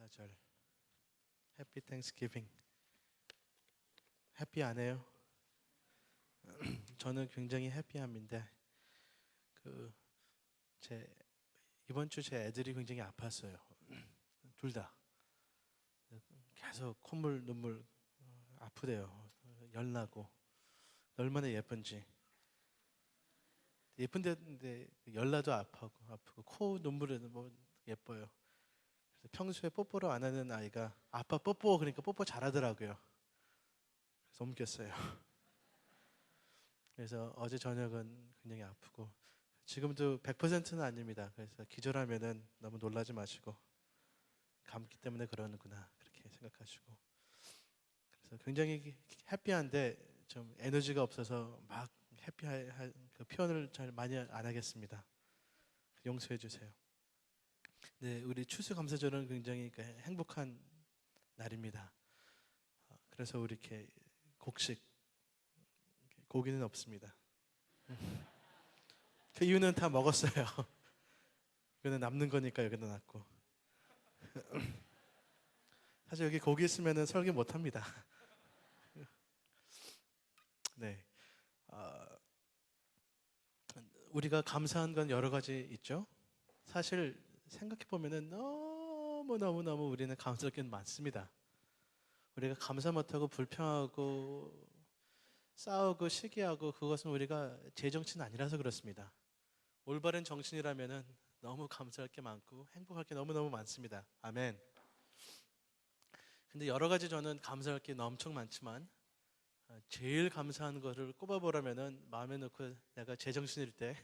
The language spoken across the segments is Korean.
4절 해피 땡스기빙. 해피 안 해요? 저는 굉장히 해피함인데 제 이번 주 제 애들이 굉장히 아팠어요. 둘 다 계속 콧물 눈물 아프대요. 열나고 얼마나 예쁜지. 예쁜데 열나도 아프고 코 눈물에는 뭐 예뻐요. 그래서 평소에 뽀뽀를 안 하는 아이가 아빠 뽀뽀 그러니까 뽀뽀 잘하더라고요. 그래서 옮겼어요. 그래서 어제 저녁은 굉장히 아프고 지금도 100%는 아닙니다. 그래서 기절하면은 너무 놀라지 마시고 감기 때문에 그러는구나 그렇게 생각하시고, 그래서 굉장히 해피한데 좀 에너지가 없어서 막 해피할 그 표현을 잘 많이 안 하겠습니다. 용서해 주세요. 네, 우리 추수감사절은 굉장히 행복한 날입니다. 그래서 우리 이렇게 곡식 고기는 없습니다. 그 이유는 다 먹었어요. 이거는 남는 거니까 여기다 놨고. 사실 여기 고기 있으면 설교 못 합니다. 네, 우리가 감사한 건 여러 가지 있죠. 사실 생각해 보면은 너무 우리는 감사할 게 많습니다. 우리가 감사 못하고 불평하고 싸우고 시기하고 그것은 우리가 제 정치는 아니라서 그렇습니다. 올바른 정신이라면은 너무 감사할 게 많고 행복할 게 너무너무 많습니다. 아멘. 근데 여러 가지 저는 감사할 게 엄청 많지만 제일 감사한 거를 꼽아보라면은 마음에 놓고 내가 제정신일 때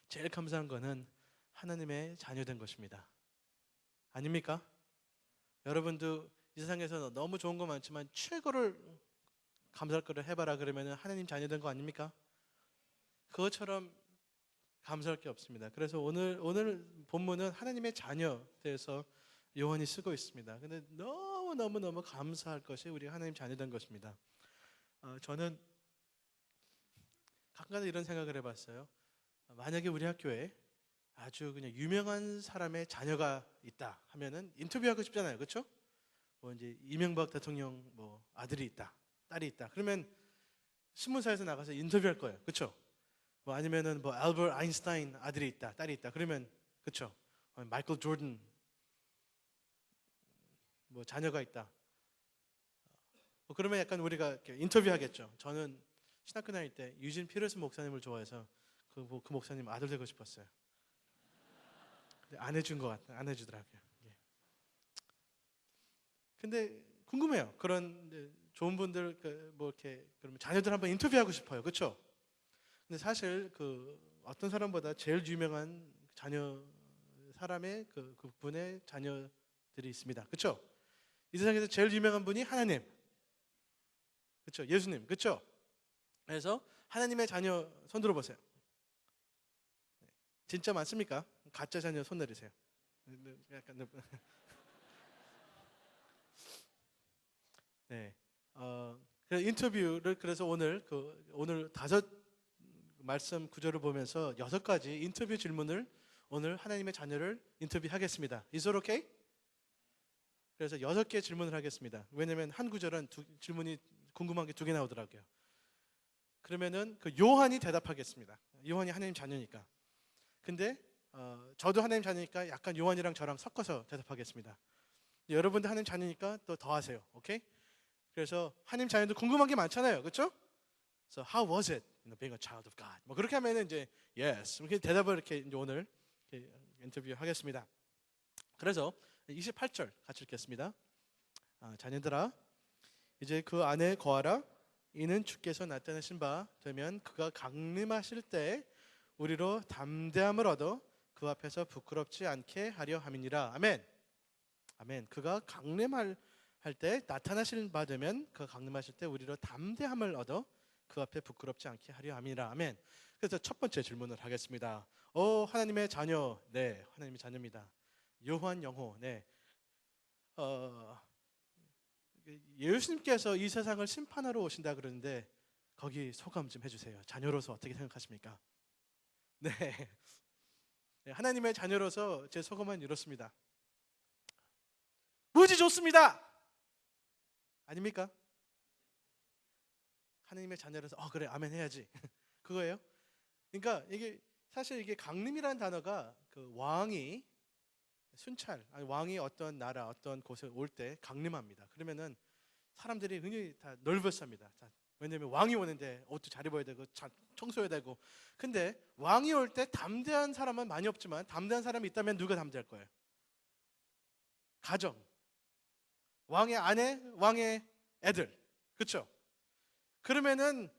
제일 감사한 거는 하나님의 자녀된 것입니다. 아닙니까? 여러분도 이 세상에서 너무 좋은 거 많지만 최고를 감사할 거를 해봐라 그러면은 하나님 자녀된 거 아닙니까? 그것처럼 감사할 게 없습니다. 그래서 오늘 본문은 하나님의 자녀에 대해서 요한이 쓰고 있습니다. 근데 너무 감사할 것이 우리 하나님 자녀된 것입니다. 저는 가끔 이런 생각을 해봤어요. 만약에 우리 학교에 아주 그냥 유명한 사람의 자녀가 있다 하면은 인터뷰하고 싶잖아요, 그렇죠? 뭐 이제 이명박 대통령 뭐 아들이 있다, 딸이 있다. 그러면 신문사에서 나가서 인터뷰할 거예요, 그렇죠? 뭐 아니면은 뭐 알버트 아인슈타인 아들이 있다, 딸이 있다. 그러면 그렇죠? 마이클 조던 뭐 자녀가 있다. 뭐 그러면 약간 우리가 이렇게 인터뷰하겠죠. 저는 신학교 다닐 때 유진 피러스 목사님을 좋아해서 그 목사님 아들 되고 싶었어요. 근데 안 해준 것 같아, 안 해주더라고요. 예. 근데 궁금해요. 그런 좋은 분들 뭐 이렇게 그러면 자녀들 한번 인터뷰하고 싶어요, 그렇죠? 근데 사실 어떤 사람보다 제일 유명한 자녀 사람의 그분의 자녀들이 있습니다, 그렇죠? 이 세상에서 제일 유명한 분이 하나님, 그렇죠? 예수님, 그렇죠? 그래서 하나님의 자녀 손 들어보세요. 진짜 많습니까? 가짜 자녀 손 내리세요. 약간 네. 인터뷰를 그래서 오늘 오늘 5 말씀 구절을 보면서 6가지 인터뷰 질문을 오늘 하나님의 자녀를 인터뷰하겠습니다. Is that okay? 그래서 6개 질문을 하겠습니다. 왜냐면 한 구절은 질문이 궁금한 게 2개 나오더라고요. 그러면은 요한이 대답하겠습니다. 요한이 하나님 자녀니까. 근데 저도 하나님 자녀니까 약간 요한이랑 저랑 섞어서 대답하겠습니다. 여러분도 하나님 자녀니까 또 더 하세요. 오케이? 그래서 하나님 자녀도 궁금한 게 많잖아요, 그렇죠? So how was it, being a child of God? 뭐 그렇게 하면은 이제 yes 이렇게 대답을 이렇게 이제 오늘 이렇게 인터뷰하겠습니다. 그래서 28절 같이 읽겠습니다. 자녀들아, 이제 그 안에 거하라. 이는 주께서 나타나신 바 되면 그가 강림하실 때 우리로 담대함을 얻어 그 앞에서 부끄럽지 않게 하려 함이니라. 아멘. 아멘. 그가 강림할 때 나타나실 바 되면 그가 강림하실 때 우리로 담대함을 얻어 그 앞에 부끄럽지 않게 하려 함이라. 아멘. 그래서 첫 번째 질문을 하겠습니다. 하나님의 자녀. 네, 하나님의 자녀입니다. 요한 영호. 네. 예수님께서 이 세상을 심판하러 오신다 그러는데 거기 소감 좀 해주세요. 자녀로서 어떻게 생각하십니까? 네, 하나님의 자녀로서 제 소감은 이렇습니다. 아버지 좋습니다. 아닙니까? 하나님의 자녀라서 그래 아멘 해야지. 그거예요. 그러니까 이게 사실 이게 강림이라는 단어가 그 왕이 순찰, 아니 왕이 어떤 나라 어떤 곳에 올 때 강림합니다. 그러면은 사람들이 굉장히 다 nervous합니다. 왜냐면 왕이 오는데 옷도 잘 입어야 되고 청소해야 되고. 근데 왕이 올 때 담대한 사람은 많이 없지만 담대한 사람이 있다면 누가 담대할 거예요? 가정, 왕의 아내, 왕의 애들, 그렇죠? 그러면은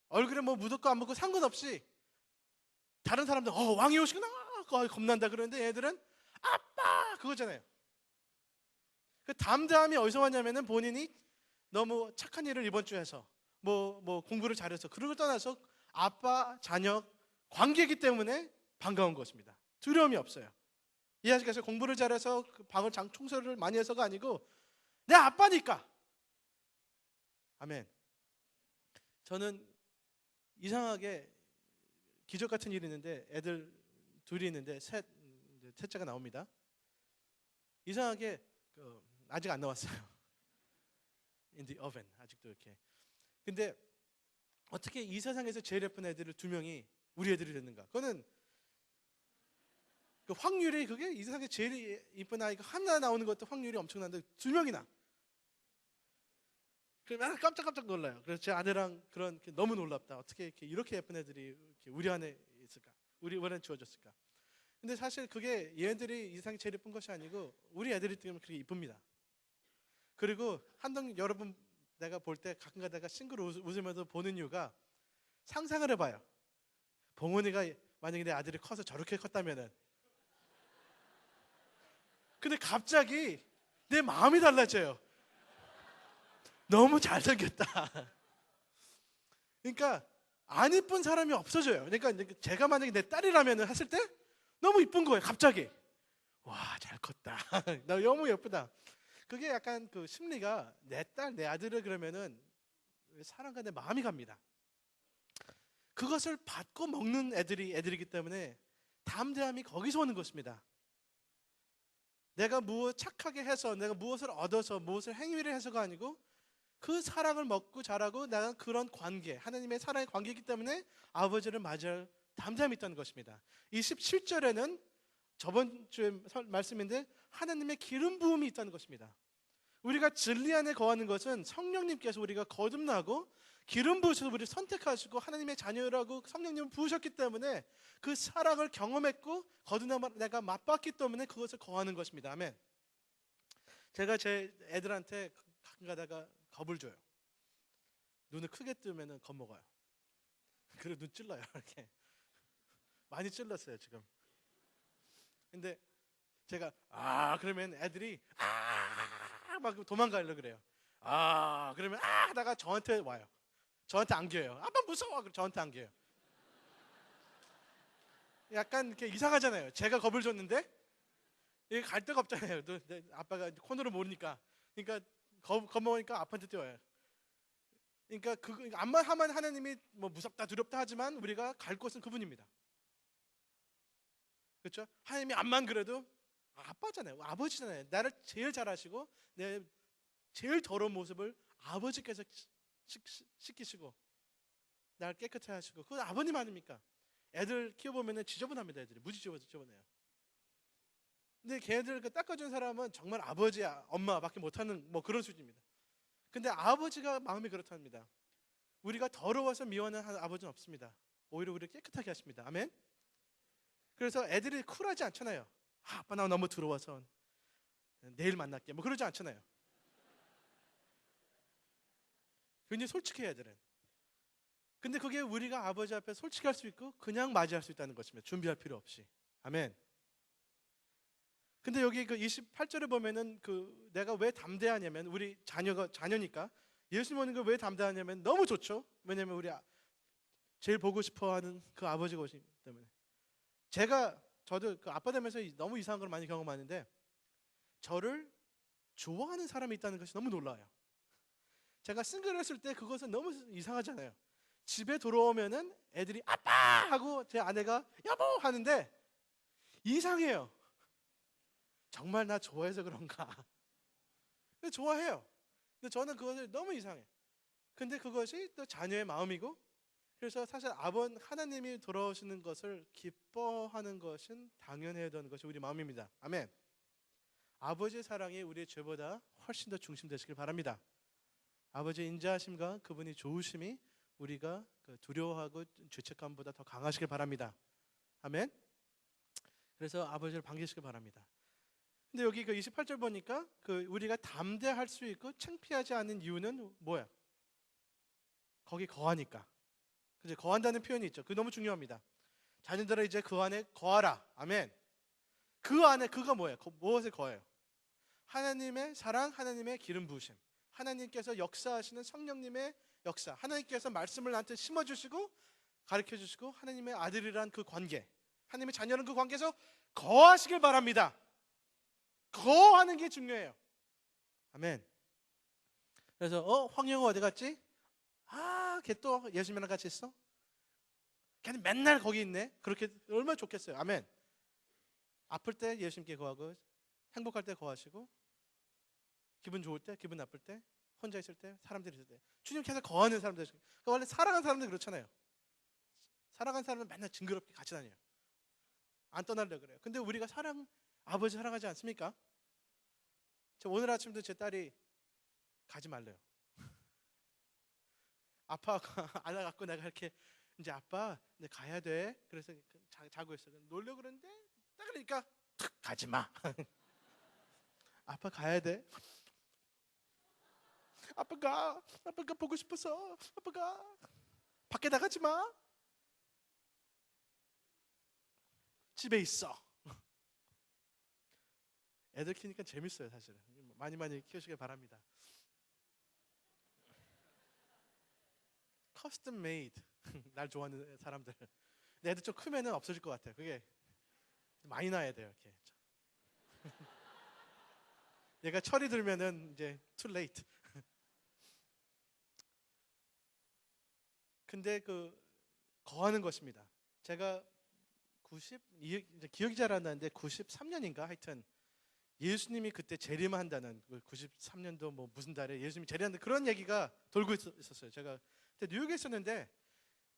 얼굴에 뭐 묻었고 안 묻고 상관없이 다른 사람들 왕이 오시구나 겁난다 그러는데 애들은 아빠 그거잖아요. 그 담대함이 어디서 왔냐면은 본인이 너무 착한 일을 이번 주에 해서 뭐 공부를 잘해서 그런 걸 떠나서 아빠 자녀 관계이기 때문에 반가운 것입니다. 두려움이 없어요. 이해하시겠어요? 공부를 잘해서 그 방을 청소를 많이 해서가 아니고 내 아빠니까. 아멘. 저는 이상하게 기적 같은 일이 있는데 애들 둘이 있는데 셋째가 나옵니다. 이상하게 아직 안 나왔어요. In the oven 아직도 이렇게. 근데 어떻게 이 세상에서 제일 예쁜 애들을 두 명이 우리 애들이 됐는가? 그거는 그 확률이 그게 이 세상에 제일 이쁜 아이가 하나 나오는 것도 확률이 엄청난데 두 명이나. 그러면 깜짝깜짝 놀라요. 그래서 제 아내랑 그런 너무 놀랍다. 어떻게 이렇게 예쁜 애들이 이렇게 우리 안에 있을까? 우리 안에 주어졌을까? 근데 사실 그게 얘네들이 이 세상에 제일 예쁜 것이 아니고 우리 애들이 때문에 그렇게 이쁩니다. 그리고 여러분 내가 볼 때 가끔 가다가 싱그러 웃으면서 보는 이유가 상상을 해봐요. 봉원이가 만약에 내 아들이 커서 저렇게 컸다면은 근데 갑자기 내 마음이 달라져요. 너무 잘생겼다. 그러니까 안 이쁜 사람이 없어져요. 그러니까 제가 만약에 내 딸이라면 했을 때 너무 이쁜 거예요. 갑자기 와 잘 컸다. 나 너무 예쁘다. 그게 약간 그 심리가 내 딸, 내 아들을 그러면은 사랑과 내 마음이 갑니다. 그것을 받고 먹는 애들이기 때문에 담대함이 거기서 오는 것입니다. 내가 무엇 착하게 해서 내가 무엇을 얻어서 무엇을 행위를 해서가 아니고 그 사랑을 먹고 자라고 나는 그런 관계, 하나님의 사랑의 관계이기 때문에 아버지를 맞이할 담대함이 있다는 것입니다. 27절에는 저번 주에 말씀인데 하나님의 기름 부음이 있다는 것입니다. 우리가 진리 안에 거하는 것은 성령님께서 우리가 거듭나고 기름 부으셔서 우리를 선택하시고 하나님의 자녀라고 성령님을 부으셨기 때문에 그 사랑을 경험했고 거듭남을 내가 맛봤기 때문에 그것을 거하는 것입니다. 아멘. 제가 제 애들한테 가끔 가다가 겁을 줘요. 눈을 크게 뜨면 겁먹어요. 그리고 눈 찔러요. 이렇게 많이 찔렀어요 지금. 근데 제가 그러면 애들이 막 도망가려고 그래요. 그러면 하다가 저한테 와요. 저한테 안겨요. 아빠 무서워. 그럼 저한테 안겨요. 약간 이렇게 이상하잖아요. 제가 겁을 줬는데 이게 갈 데가 없잖아요. 아빠가 코너를 모르니까. 그러니까 겁먹으니까 아빠한테 뛰어요. 그러니까 암만 하면 하나님이 뭐 무섭다 두렵다 하지만 우리가 갈 곳은 그분입니다. 그렇죠? 하나님이 암만 그래도 아빠잖아요. 아버지잖아요. 나를 제일 잘하시고 내 제일 더러운 모습을 아버지께서 씻기시고 나를 깨끗해 하시고 그건 아버님 아닙니까? 애들 키워보면 지저분합니다. 애들이 무지 지저분해요. 근데 걔네들 닦아준 사람은 정말 아버지야 엄마밖에 못하는 뭐 그런 수준입니다. 근데 아버지가 마음이 그렇답니다. 우리가 더러워서 미워하는 아버지는 없습니다. 오히려 우리를 깨끗하게 하십니다. 아멘. 그래서 애들이 쿨하지 않잖아요. 아빠 나 너무 더러워서 내일 만날게 뭐 그러지 않잖아요. 굉장히 솔직해요 애들은. 근데 그게 우리가 아버지 앞에 솔직할 수 있고 그냥 맞이할 수 있다는 것입니다. 준비할 필요 없이. 아멘. 근데 여기 그 28절에 보면은 그 내가 왜 담대하냐면 우리 자녀니까 예수 믿는 걸 왜 담대하냐면 너무 좋죠. 왜냐면 우리 제일 보고 싶어하는 그 아버지가 오시기 때문에. 저도 그 아빠 되면서 너무 이상한 걸 많이 경험하는데 저를 좋아하는 사람이 있다는 것이 너무 놀라워요. 제가 싱글했을 때 그것은 너무 이상하잖아요. 집에 돌아오면은 애들이 아빠 하고 제 아내가 여보 하는데 이상해요. 정말 나 좋아해서 그런가? 좋아해요. 근데 저는 그것을 너무 이상해. 근데 그것이 또 자녀의 마음이고, 그래서 사실 하나님이 돌아오시는 것을 기뻐하는 것은 당연해야 되는 것이 우리 마음입니다. 아멘. 아버지의 사랑이 우리의 죄보다 훨씬 더 중심되시길 바랍니다. 아버지의 인자하심과 그분이 좋으심이 우리가 두려워하고 죄책감보다 더 강하시길 바랍니다. 아멘. 그래서 아버지를 반기시길 바랍니다. 근데 여기 28절 보니까 우리가 담대할 수 있고 창피하지 않은 이유는 뭐야? 거기 거하니까. 그죠? 거한다는 표현이 있죠. 그거 너무 중요합니다. 자녀들아 이제 그 안에 거하라. 아멘. 그 안에 그가 뭐예요? 무엇을 거해요? 하나님의 사랑, 하나님의 기름 부으심, 하나님께서 역사하시는 성령님의 역사, 하나님께서 말씀을 나한테 심어주시고 가르쳐주시고 하나님의 아들이란 그 관계, 하나님의 자녀는 그 관계에서 거하시길 바랍니다. 거하는 게 중요해요. 아멘. 그래서 황영호 어디 갔지? 걔 또 예수님이랑 같이 있어? 걔는 맨날 거기 있네. 그렇게 얼마나 좋겠어요. 아멘. 아플 때 예수님께 거하고, 행복할 때 거하시고, 기분 좋을 때, 기분 나쁠 때, 혼자 있을 때, 사람들이 있을 때 주님께서 거하는 사람들. 원래 살아간 사람들 그렇잖아요. 살아간 사람은 맨날 징그럽게 같이 다녀요. 안 떠나려고 그래요. 근데 우리가 아버지 사랑하지 않습니까? 저 오늘 아침도 제 딸이 가지 말래요. 아빠가 안아갖고 내가 이렇게 이제 아빠 이제 가야 돼. 그래서 자고 있어. 놀려고 그러는데 딱 그러니까 가지 마. 아빠 가야 돼. 아빠가 보고 싶어서. 아빠가 밖에 나가지 마. 집에 있어. 애들 키우니까 재밌어요. 사실은 많이 키우시길 바랍니다. 커스텀 메이드. 날 좋아하는 사람들. 근데 애들 좀 크면은 없어질 것 같아요. 그게 많이 나야 돼요. 이렇게. 얘가 철이 들면은 이제 too late. 근데 거하는 것입니다. 제가 이제 기억이 잘 안 나는데 93년인가 하여튼 예수님이 그때 재림한다는 93년도 뭐 무슨 달에 예수님이 재림한다는 그런 얘기가 돌고 있었어요. 제가 그때 뉴욕에 있었는데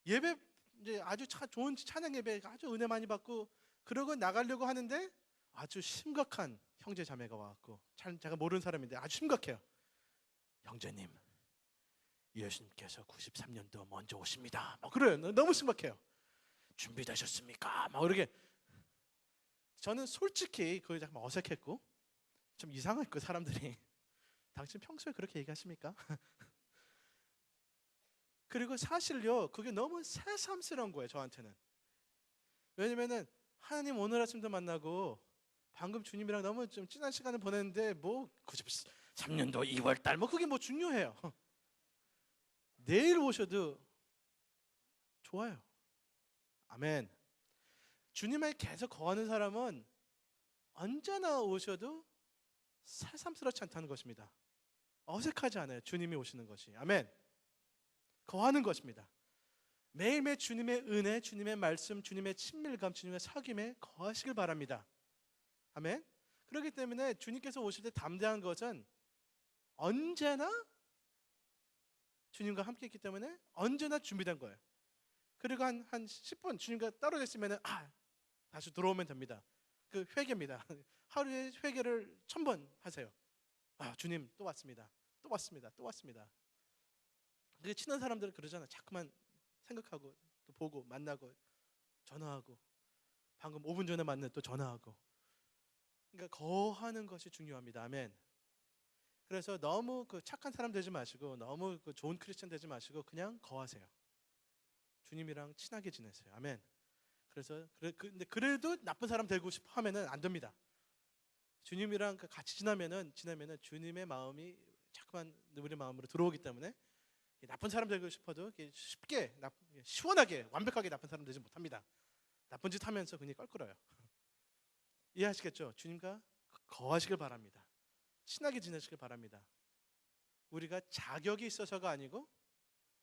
예배 이제 아주 좋은 찬양 예배 아주 은혜 많이 받고 그러고 나가려고 하는데 아주 심각한 형제 자매가 와갖고 제가 모르는 사람인데 아주 심각해요. 형제님, 예수님께서 93년도 먼저 오십니다. 막 그래요. 너무 심각해요. 준비되셨습니까? 막 이렇게. 저는 솔직히 그게 잠깐 어색했고 좀 이상했고 사람들이 당신 평소에 그렇게 얘기하십니까? 그리고 사실요 그게 너무 새삼스러운 거예요 저한테는. 왜냐면은 하나님 오늘 아침도 만나고 방금 주님이랑 너무 좀 진한 시간을 보냈는데 뭐 93년도 2월달 뭐 그게 뭐 중요해요. 내일 오셔도 좋아요. 아멘. 주님을 계속 거하는 사람은 언제나 오셔도 새삼스럽지 않다는 것입니다. 어색하지 않아요. 주님이 오시는 것이. 아멘. 거하는 것입니다. 매일매일 주님의 은혜, 주님의 말씀, 주님의 친밀감, 주님의 사귐에 거하시길 바랍니다. 아멘. 그렇기 때문에 주님께서 오실 때 담대한 것은 언제나 주님과 함께 있기 때문에 언제나 준비된 거예요. 그리고 한 10분 주님과 떨어져 있으면 다시 들어오면 됩니다. 그 회개입니다. 하루에 회개를 1000번 하세요. 주님 또 왔습니다. 또 왔습니다. 또 왔습니다. 그게 친한 사람들은 그러잖아. 자꾸만 생각하고 또 보고 만나고 전화하고 방금 5분 전에 만났는데 또 전화하고. 그러니까 거하는 것이 중요합니다. 아멘. 그래서 너무 착한 사람 되지 마시고 너무 좋은 크리스천 되지 마시고 그냥 거하세요. 주님이랑 친하게 지내세요. 아멘. 그래서 근데 그래도 나쁜 사람 되고 싶어 하면은 안 됩니다. 주님이랑 같이 지나면은 주님의 마음이 자꾸만 우리 마음으로 들어오기 때문에 나쁜 사람 되고 싶어도 쉽게 시원하게 완벽하게 나쁜 사람 되지 못합니다. 나쁜 짓 하면서 그냥 껄끄러요. 이해하시겠죠? 주님과 거하시길 바랍니다. 친하게 지내시길 바랍니다. 우리가 자격이 있어서가 아니고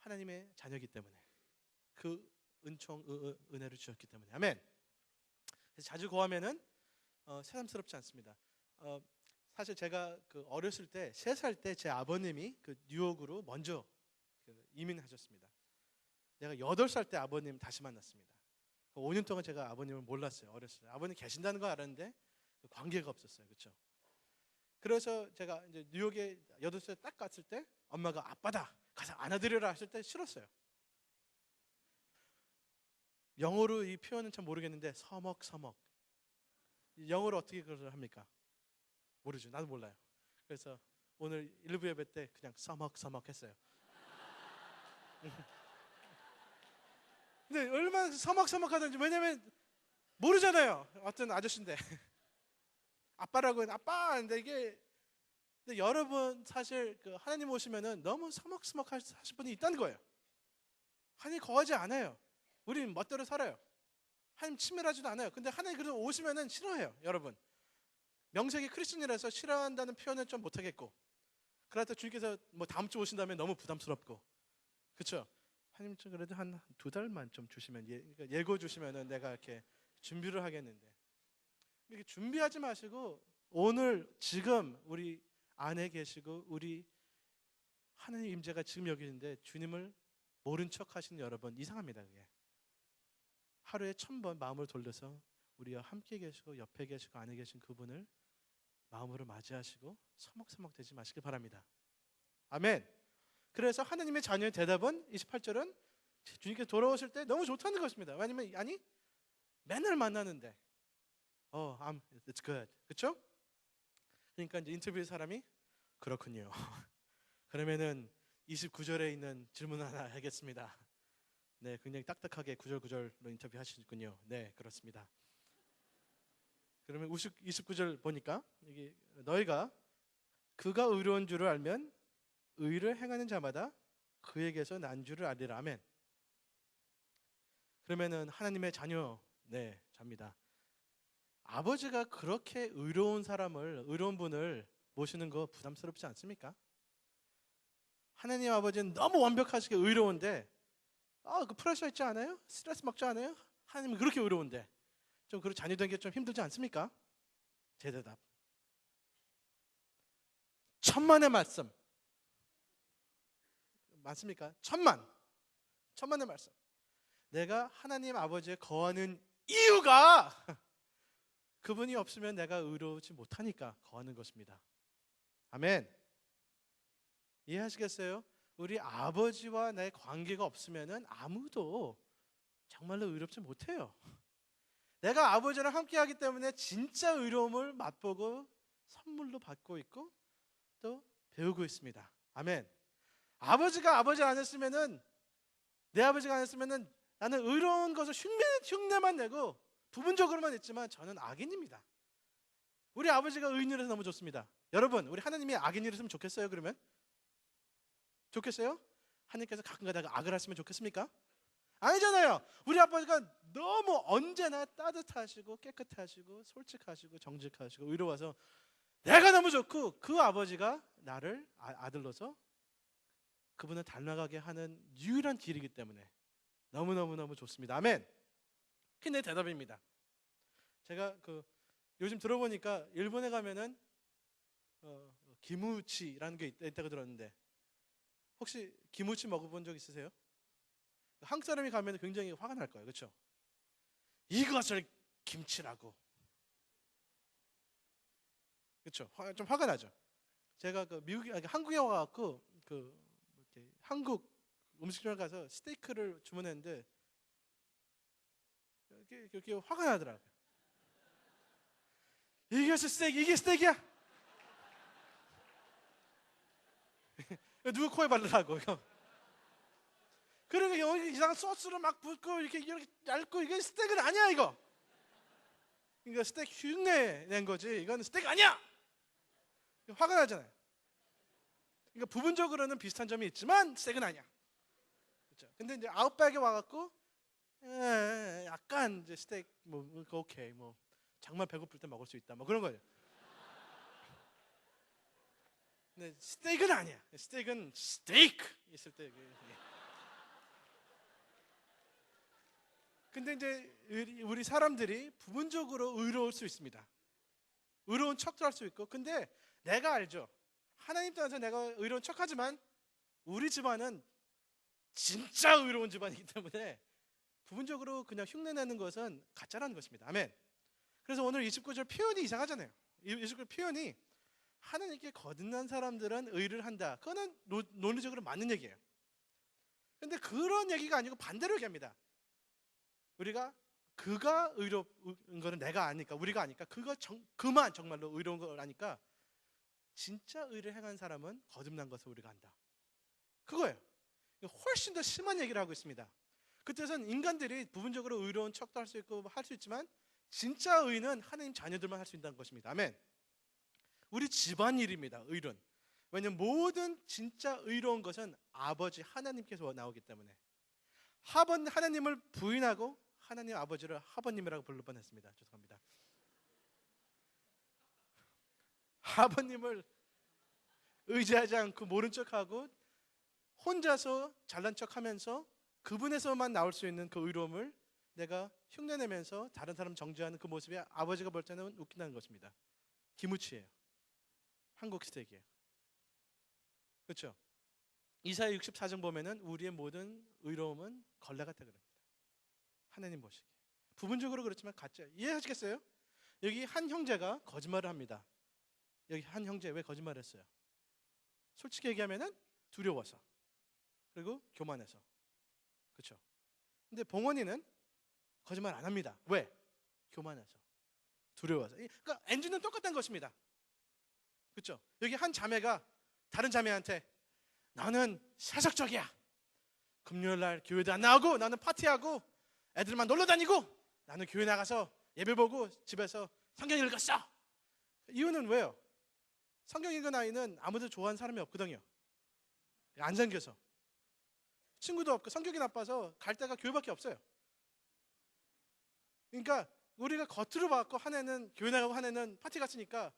하나님의 자녀이기 때문에 그 은혜를 주셨기 때문에. 아멘. 그래서 자주 거하면은 새삼스럽지 않습니다. 사실 제가 그 어렸을 때 3살 때 제 아버님이 그 뉴욕으로 먼저 그 이민하셨습니다. 내가 8살 때 아버님 다시 만났습니다. 5년 동안 제가 아버님을 몰랐어요. 어렸을 때. 아버님 계신다는 거 알았는데 관계가 없었어요. 그렇죠? 그래서 제가 이제 뉴욕에 8살 딱 갔을 때 엄마가 아빠다 가서 안아드려라 하실 때 싫었어요. 영어로 이 표현은 참 모르겠는데 서먹서먹. 영어로 어떻게 그걸 합니까? 모르죠. 나도 몰라요. 그래서 오늘 일부 예배 때 그냥 서먹서먹 했어요. 근데 얼마나 서먹서먹하든지, 왜냐면 모르잖아요. 어떤 아저씨인데 아빠라고 아빠 하는데 이게, 근데 여러분 사실 그 하나님 오시면은 너무 서먹서먹 하실 분이 있다는 거예요. 하나님 거하지 않아요. 우리는 멋대로 살아요. 하나님 친밀하지도 않아요. 근데 하나님 그래서 오시면은 싫어해요. 여러분, 명색이 크리스천이라서 싫어한다는 표현은 좀 못하겠고, 그러다 주님께서 뭐 다음 주 오신다면 너무 부담스럽고, 그렇죠? 하나님 좀 그래도 한 2달만 좀 주시면, 그러니까 예고 주시면은 내가 이렇게 준비를 하겠는데, 이렇게 준비하지 마시고 오늘 지금 우리 안에 계시고 우리 하나님 임재가 지금 여기 있는데 주님을 모른 척 하시는 여러분 이상합니다. 그게 하루에 1000번 마음을 돌려서 우리와 함께 계시고 옆에 계시고 안에 계신 그분을 마음으로 맞이하시고 서먹서먹 되지 마시길 바랍니다. 아멘. 그래서 하나님의 자녀의 대답은 28절은 주님께서 돌아오실 때 너무 좋다는 것입니다. 왜냐면 아니 맨날 만나는데 it's good. 그렇죠? 그러니까 이제 인터뷰 사람이 그렇군요. 그러면은 29절에 있는 질문 하나 하겠습니다. 네, 굉장히 딱딱하게 구절구절로 인터뷰 하시군요. 네, 그렇습니다. 그러면 29절 보니까 이게 너희가 그가 의로운 줄을 알면 의를 행하는 자마다 그에게서 난 줄을 알리라. 아멘. 그러면은 하나님의 자녀, 네, 자입니다. 아버지가 그렇게 의로운 사람을, 의로운 분을 모시는 거 부담스럽지 않습니까? 하나님 아버지는 너무 완벽하시게 의로운데 그 프레셔 있지 않아요? 스트레스 먹지 않아요? 하나님은 그렇게 의로운데 좀 그런 자녀 되는 게 좀 힘들지 않습니까? 제 대답, 천만의 말씀 맞습니까? 천만의 말씀. 내가 하나님 아버지에 거하는 이유가 그분이 없으면 내가 의로우지 못하니까 거하는 것입니다. 아멘. 이해하시겠어요? 우리 아버지와 내 관계가 없으면은 아무도 정말로 의롭지 못해요. 내가 아버지랑 함께하기 때문에 진짜 의로움을 맛보고 선물로 받고 있고 또 배우고 있습니다. 아멘. 아버지가 아버지 안 했으면은, 내 아버지가 안 했으면은 나는 의로운 것을 흉내만 내고 부분적으로만 했지만 저는 악인입니다. 우리 아버지가 의인이라서 너무 좋습니다. 여러분, 우리 하나님이 악인이랬으면 좋겠어요? 그러면 좋겠어요? 하나님께서 가끔가다가 악을 하시면 좋겠습니까? 아니잖아요. 우리 아버지가 너무 언제나 따뜻하시고 깨끗하시고 솔직하시고 정직하시고 의로워서 내가 너무 좋고, 그 아버지가 나를 아들로서 그분을 닮아가게 하는 유일한 길이기 때문에 너무너무 좋습니다. 아멘. 그게 내 대답입니다. 제가 요즘 들어보니까 일본에 가면은 기무치라는 게 있다고 들었는데, 혹시 기무치 먹어본 적 있으세요? 한국 사람이 가면 굉장히 화가 날 거예요. 그렇죠? 이것을 김치라고. 그렇죠? 좀 화가 나죠. 제가 한국에 와갖고 한국 음식점에 가서 스테이크를 주문했는데 이렇게 화가 나더라고요. 이게 스테이크야? 누구 코에 바르라고. 그러니까 여기 이상한 소스를 막 붓고 이렇게 얇고, 이게 스테이크는 아니야 이거. 그러니까 스테이크 흉내 낸 거지, 이건 스테이크 아니야. 화가 나잖아요. 그러니까 부분적으로는 비슷한 점이 있지만 스테이크는 아니야. 그렇죠? 근데 이제 아웃백에 와갖고 약간 이제 스테이크 오케이, 정말 배고플 때 먹을 수 있다, 그런 거예요. 근데 스테이크는 아니야. 스테이크는 스테이크 있을 때. 근데 이제 우리 사람들이 부분적으로 의로울 수 있습니다. 의로운 척도 할 수 있고, 근데 내가 알죠. 하나님 따라서 내가 의로운 척하지만 우리 집안은 진짜 의로운 집안이기 때문에 부분적으로 그냥 흉내내는 것은 가짜라는 것입니다. 아멘. 그래서 오늘 29절 표현이 이상하잖아요. 29절 표현이 하나님께 거듭난 사람들은 의를 한다. 그거는 논리적으로 맞는 얘기예요. 근데 그런 얘기가 아니고 반대로 얘기합니다. 우리가 그가 의로운 거는 내가 아니까, 우리가 아니까, 그만 정말로 의로운 걸 아니까 진짜 의를 행한 사람은 거듭난 것을 우리가 안다. 그거예요. 훨씬 더 심한 얘기를 하고 있습니다. 그 뜻은 인간들이 부분적으로 의로운 척도 할 수 있고 할 수 있지만 진짜 의는 하나님 자녀들만 할 수 있다는 것입니다. 아멘. 우리 집안일입니다. 의는. 왜냐하면 모든 진짜 의로운 것은 아버지 하나님께서 나오기 때문에 하나님을 부인하고 하나님 아버지를 하버님이라고 부를 뻔했습니다. 죄송합니다. 아버님을 의지하지 않고 모른 척하고 혼자서 잘난 척하면서 그분에서만 나올 수 있는 그 의로움을 내가 흉내내면서 다른 사람 정죄하는 그 모습이 아버지가 볼 때는 웃긴다는 것입니다. 기무치예요. 한국 스테이크예요. 그렇죠? 이사야 64장 보면은 우리의 모든 의로움은 걸레 같다 그럽니다. 하나님 보시기에. 부분적으로 그렇지만 가짜. 이해하시겠어요? 여기 한 형제가 거짓말을 합니다. 여기 한 형제 왜 거짓말했어요? 솔직히 얘기하면은 두려워서, 그리고 교만해서. 그렇죠? 근데 봉원이는 거짓말 안 합니다. 왜? 교만해서, 두려워서. 그러니까 엔진은 똑같다는 것입니다. 그렇죠? 여기 한 자매가 다른 자매한테 나는 세속적이야. 금요일 날 교회도 안 나오고 나는 파티하고 애들만 놀러 다니고 나는 교회 나가서 예배 보고 집에서 성경 읽었어. 이유는 왜요? 성경 읽은 아이는 아무도 좋아하는 사람이 없거든요. 안 생겨서. 친구도 없고 성격이 나빠서 갈 데가 교회밖에 없어요. 그러니까 우리가 겉으로 봤고 한 애는 교회 나가고 한 애는 파티 갔으니까,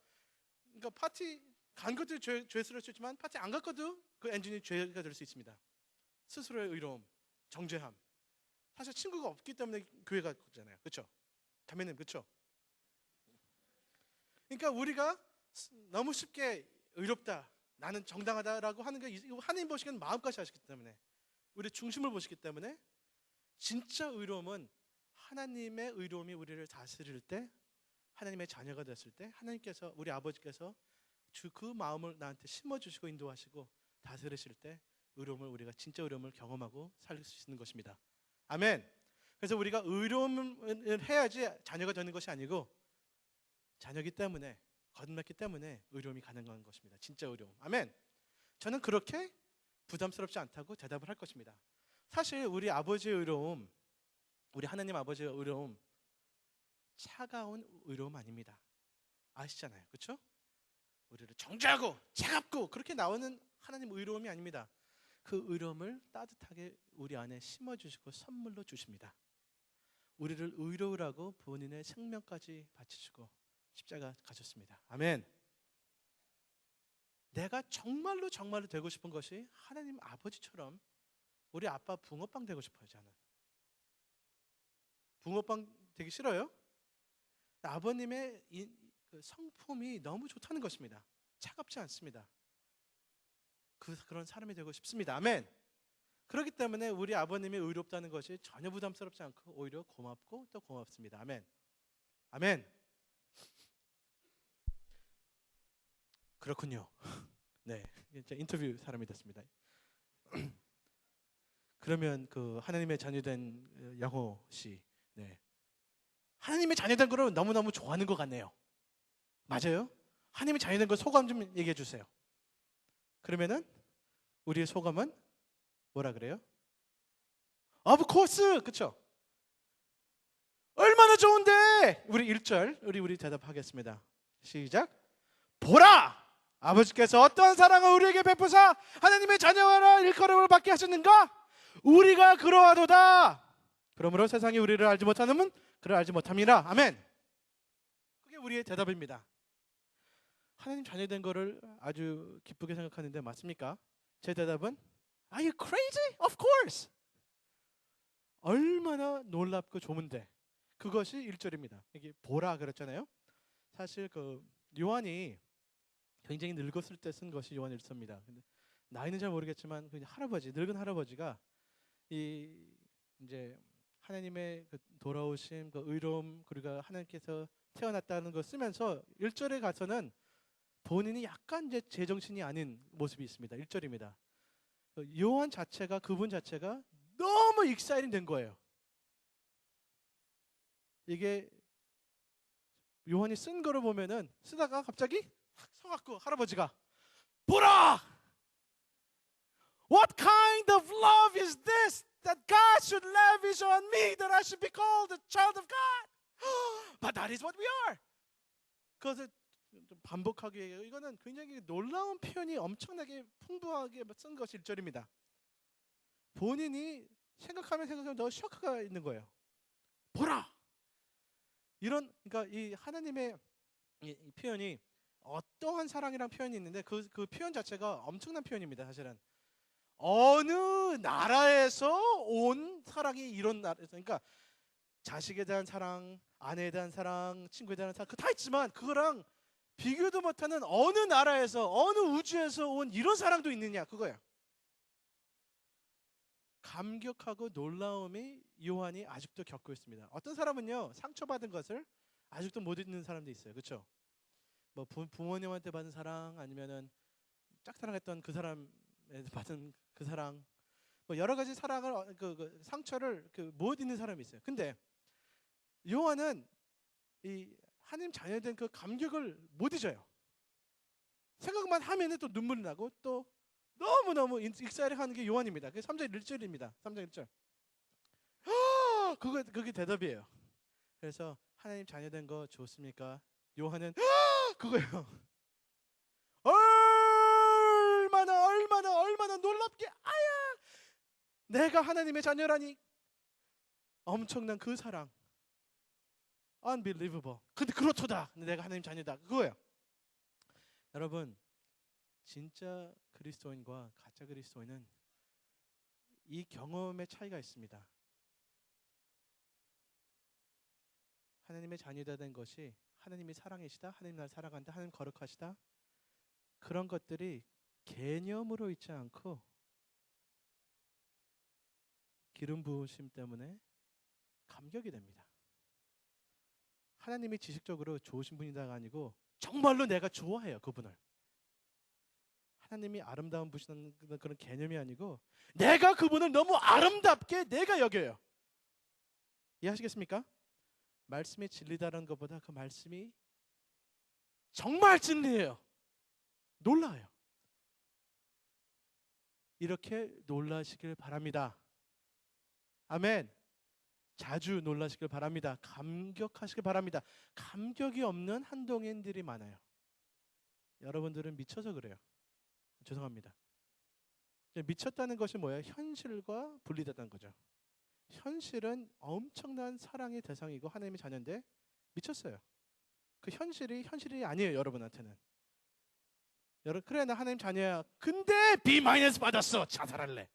그러니까 파티 간 것도 죄스러울 수 있지만 파티 안 갔고도 그 엔진이 죄가 될 수 있습니다. 스스로의 의로움, 정죄함. 사실 친구가 없기 때문에 교회 갔잖아요. 그렇죠? 자매님, 그렇죠? 그러니까 우리가 너무 쉽게 의롭다, 나는 정당하다라고 하는 게 하나님 보시기에는 마음까지 하시기 때문에, 우리 중심을 보시기 때문에 진짜 의로움은 하나님의 의로움이 우리를 다스릴 때, 하나님의 자녀가 됐을 때 하나님께서, 우리 아버지께서 그 마음을 나한테 심어주시고 인도하시고 다스리실 때 의로움을, 우리가 진짜 의로움을 경험하고 살 수 있는 것입니다. 아멘. 그래서 우리가 의로움을 해야지 자녀가 되는 것이 아니고 자녀기 때문에, 거듭났기 때문에 의로움이 가능한 것입니다. 진짜 의로움. 아멘. 저는 그렇게 부담스럽지 않다고 대답을 할 것입니다. 사실 우리 아버지의 의로움, 우리 하나님 아버지의 의로움 차가운 의로움 아닙니다. 아시잖아요. 그렇죠? 우리를 정죄하고 차갑고 그렇게 나오는 하나님 의로움이 아닙니다. 그 의로움을 따뜻하게 우리 안에 심어주시고 선물로 주십니다. 우리를 의로우라고 본인의 생명까지 바치시고 십자가 가셨습니다. 아멘. 내가 정말로 되고 싶은 것이 하나님 아버지처럼 우리 아빠 붕어빵 되고 싶어요. 저는 붕어빵 되기 싫어요. 아버님의 그 성품이 너무 좋다는 것입니다. 차갑지 않습니다. 그런 사람이 되고 싶습니다. 아멘. 그렇기 때문에 우리 아버님이 의롭다는 것이 전혀 부담스럽지 않고 오히려 고맙고 또 고맙습니다. 아멘. 아멘. 그렇군요. 네, 인터뷰 사람이 됐습니다. 그러면 그 하나님의 자녀된 영호 씨, 네, 하나님의 자녀된 거를 너무너무 좋아하는 것 같네요. 맞아요? 하나님의 자녀된 거 소감 좀 얘기해 주세요. 그러면은 우리의 소감은 뭐라 그래요? Of course, 그렇죠? 얼마나 좋은데! 우리 1절 우리 대답하겠습니다. 시작. 보라! 아버지께서 어떠한 사랑을 우리에게 베푸사 하나님의 자녀라 일컬음을 받게 하셨는가? 우리가 그러하도다. 그러므로 세상이 우리를 알지 못하는 그를 알지 못함이라. 아멘. 그게 우리의 대답입니다. 하나님 자녀된 거를 아주 기쁘게 생각하는데 맞습니까? 제 대답은 Are you crazy? Of course. 얼마나 놀랍고 좋은데. 그것이 1절입니다. 이게 보라 그랬잖아요. 사실 그 요한이 굉장히 늙었을 때 쓴 것이 요한일서입니다. 근데 나이는 잘 모르겠지만 그 할아버지, 늙은 할아버지가 이 이제 하나님의 그 돌아오심, 그 의로움, 그리고 하나님께서 태어났다는 걸 쓰면서 1절에 가서는 본인이 약간 이제 제정신이 아닌 모습이 있습니다. 1절입니다. 요한 자체가, 그분 자체가 너무 익사이팅 된 거예요. 이게 요한이 쓴 거를 보면은 쓰다가 갑자기 서갖고 할아버지가 보라! What kind of love is this that God should lavish on me that I should be called a child of God? But that is what we are. 그것을 반복하게 얘기해요. 이거는 굉장히 놀라운 표현이 엄청나게 풍부하게 쓴 것이 1절입니다. 본인이 생각하면 더 쇼크가 있는 거예요. 보라! 이런, 그러니까 이 하나님의 이 표현이 어떠한 사랑이란 표현이 있는데 그 표현 자체가 엄청난 표현입니다. 사실은 어느 나라에서 온 사랑이 이런 나라에서, 그러니까 자식에 대한 사랑, 아내에 대한 사랑, 친구에 대한 사랑, 그 다 있지만 그거랑 비교도 못하는 어느 나라에서, 어느 우주에서 온 이런 사랑도 있느냐, 그거예요. 감격하고 놀라움이 요한이 아직도 겪고 있습니다. 어떤 사람은요, 상처받은 것을 아직도 못 잊는 사람도 있어요. 그렇죠? 뭐 부모님한테 받은 사랑, 아니면은 짝사랑했던 그 사람에 받은 그 사랑, 뭐 여러 가지 사랑을, 그 상처를 못 잊는 사람이 있어요. 근데 요한은 이 하나님 자녀된 그 감격을 못 잊어요. 생각만 하면은 또 눈물이 나고 또 너무너무 익사를 하는 게 요한입니다. 그게 3장 1절입니다. 3장 1절. 그게 대답이에요. 그래서 하나님 자녀된 거 좋습니까? 요한은 그거예요. 얼마나 놀랍게, 아야, 내가 하나님의 자녀라니. 엄청난 그 사랑, unbelievable. 근데 그렇도다, 내가 하나님 자녀다, 그거예요. 여러분, 진짜 그리스도인과 가짜 그리스도인은 이 경험의 차이가 있습니다. 하나님의 자녀가 된 것이 하나님이 사랑이시다, 하나님 날 사랑한다, 하나님 거룩하시다, 그런 것들이 개념으로 있지 않고 기름 부으심 때문에 감격이 됩니다. 하나님이 지식적으로 좋으신 분이다가 아니고 정말로 내가 좋아해요, 그분을. 하나님이 아름다운 분이시다는 그런 개념이 아니고 내가 그분을 너무 아름답게 내가 여겨요. 이해하시겠습니까? 말씀이 진리다라는 것보다 그 말씀이 정말 진리예요. 놀라요. 이렇게 놀라시길 바랍니다. 아멘. 자주 놀라시길 바랍니다. 감격하시길 바랍니다. 감격이 없는 한동인들이 많아요. 여러분들은 미쳐서 그래요. 죄송합니다. 미쳤다는 것이 뭐예요? 현실과 분리됐다는 거죠. 현실은 엄청난 사랑의 대상이고 하나님의 자녀인데 미쳤어요. 그 현실이 아니에요, 여러분한테는. 그래, 나 하나님 자녀야. 근데 B- 받았어. 자살할래.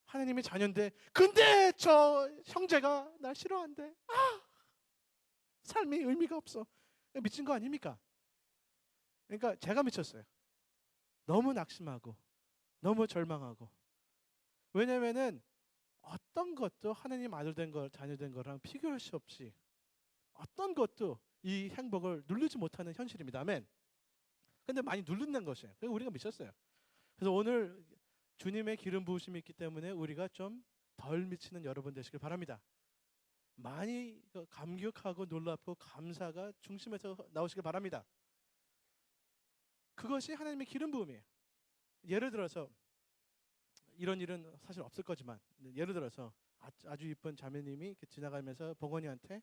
하나님의 자녀인데 근데 저 형제가 날 싫어한대. 삶이 의미가 없어. 미친 거 아닙니까? 그러니까 제가 미쳤어요. 너무 낙심하고 너무 절망하고. 왜냐면은 어떤 것도 하나님 아들 된 거, 자녀 된 거랑 비교할 수 없이 어떤 것도 이 행복을 누르지 못하는 현실입니다. 아멘. 근데 많이 누른다는 것이에요. 그래서 우리가 미쳤어요. 그래서 오늘 주님의 기름 부으심이 있기 때문에 우리가 좀 덜 미치는 여러분 되시길 바랍니다. 많이 감격하고 놀랍고 감사가 중심에서 나오시길 바랍니다. 그것이 하나님의 기름 부음이에요. 예를 들어서 이런 일은 사실 없을 거지만, 예를 들어서 아주 이쁜 자매님이 지나가면서 봉원이한테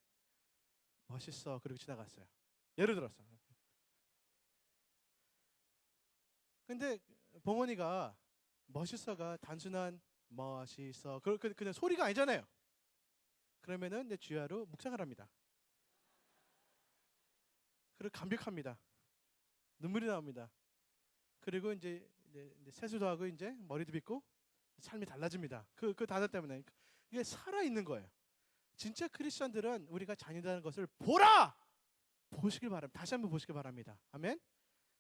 멋있어 그리고 지나갔어요. 예를 들어서. 근데 봉원이가 멋있어가 단순한 멋있어 그냥 소리가 아니잖아요. 그러면은 내 주야로 묵상을 합니다. 그리고 감격합니다. 눈물이 나옵니다. 그리고 이제 세수도 하고 이제 머리도 빗고 삶이 달라집니다. 그 단어 때문에. 이게 살아 있는 거예요. 진짜 크리스천들은 우리가 자녀라는 것을 보라 보시길 바랍니다. 다시 한번 보시길 바랍니다. 아멘.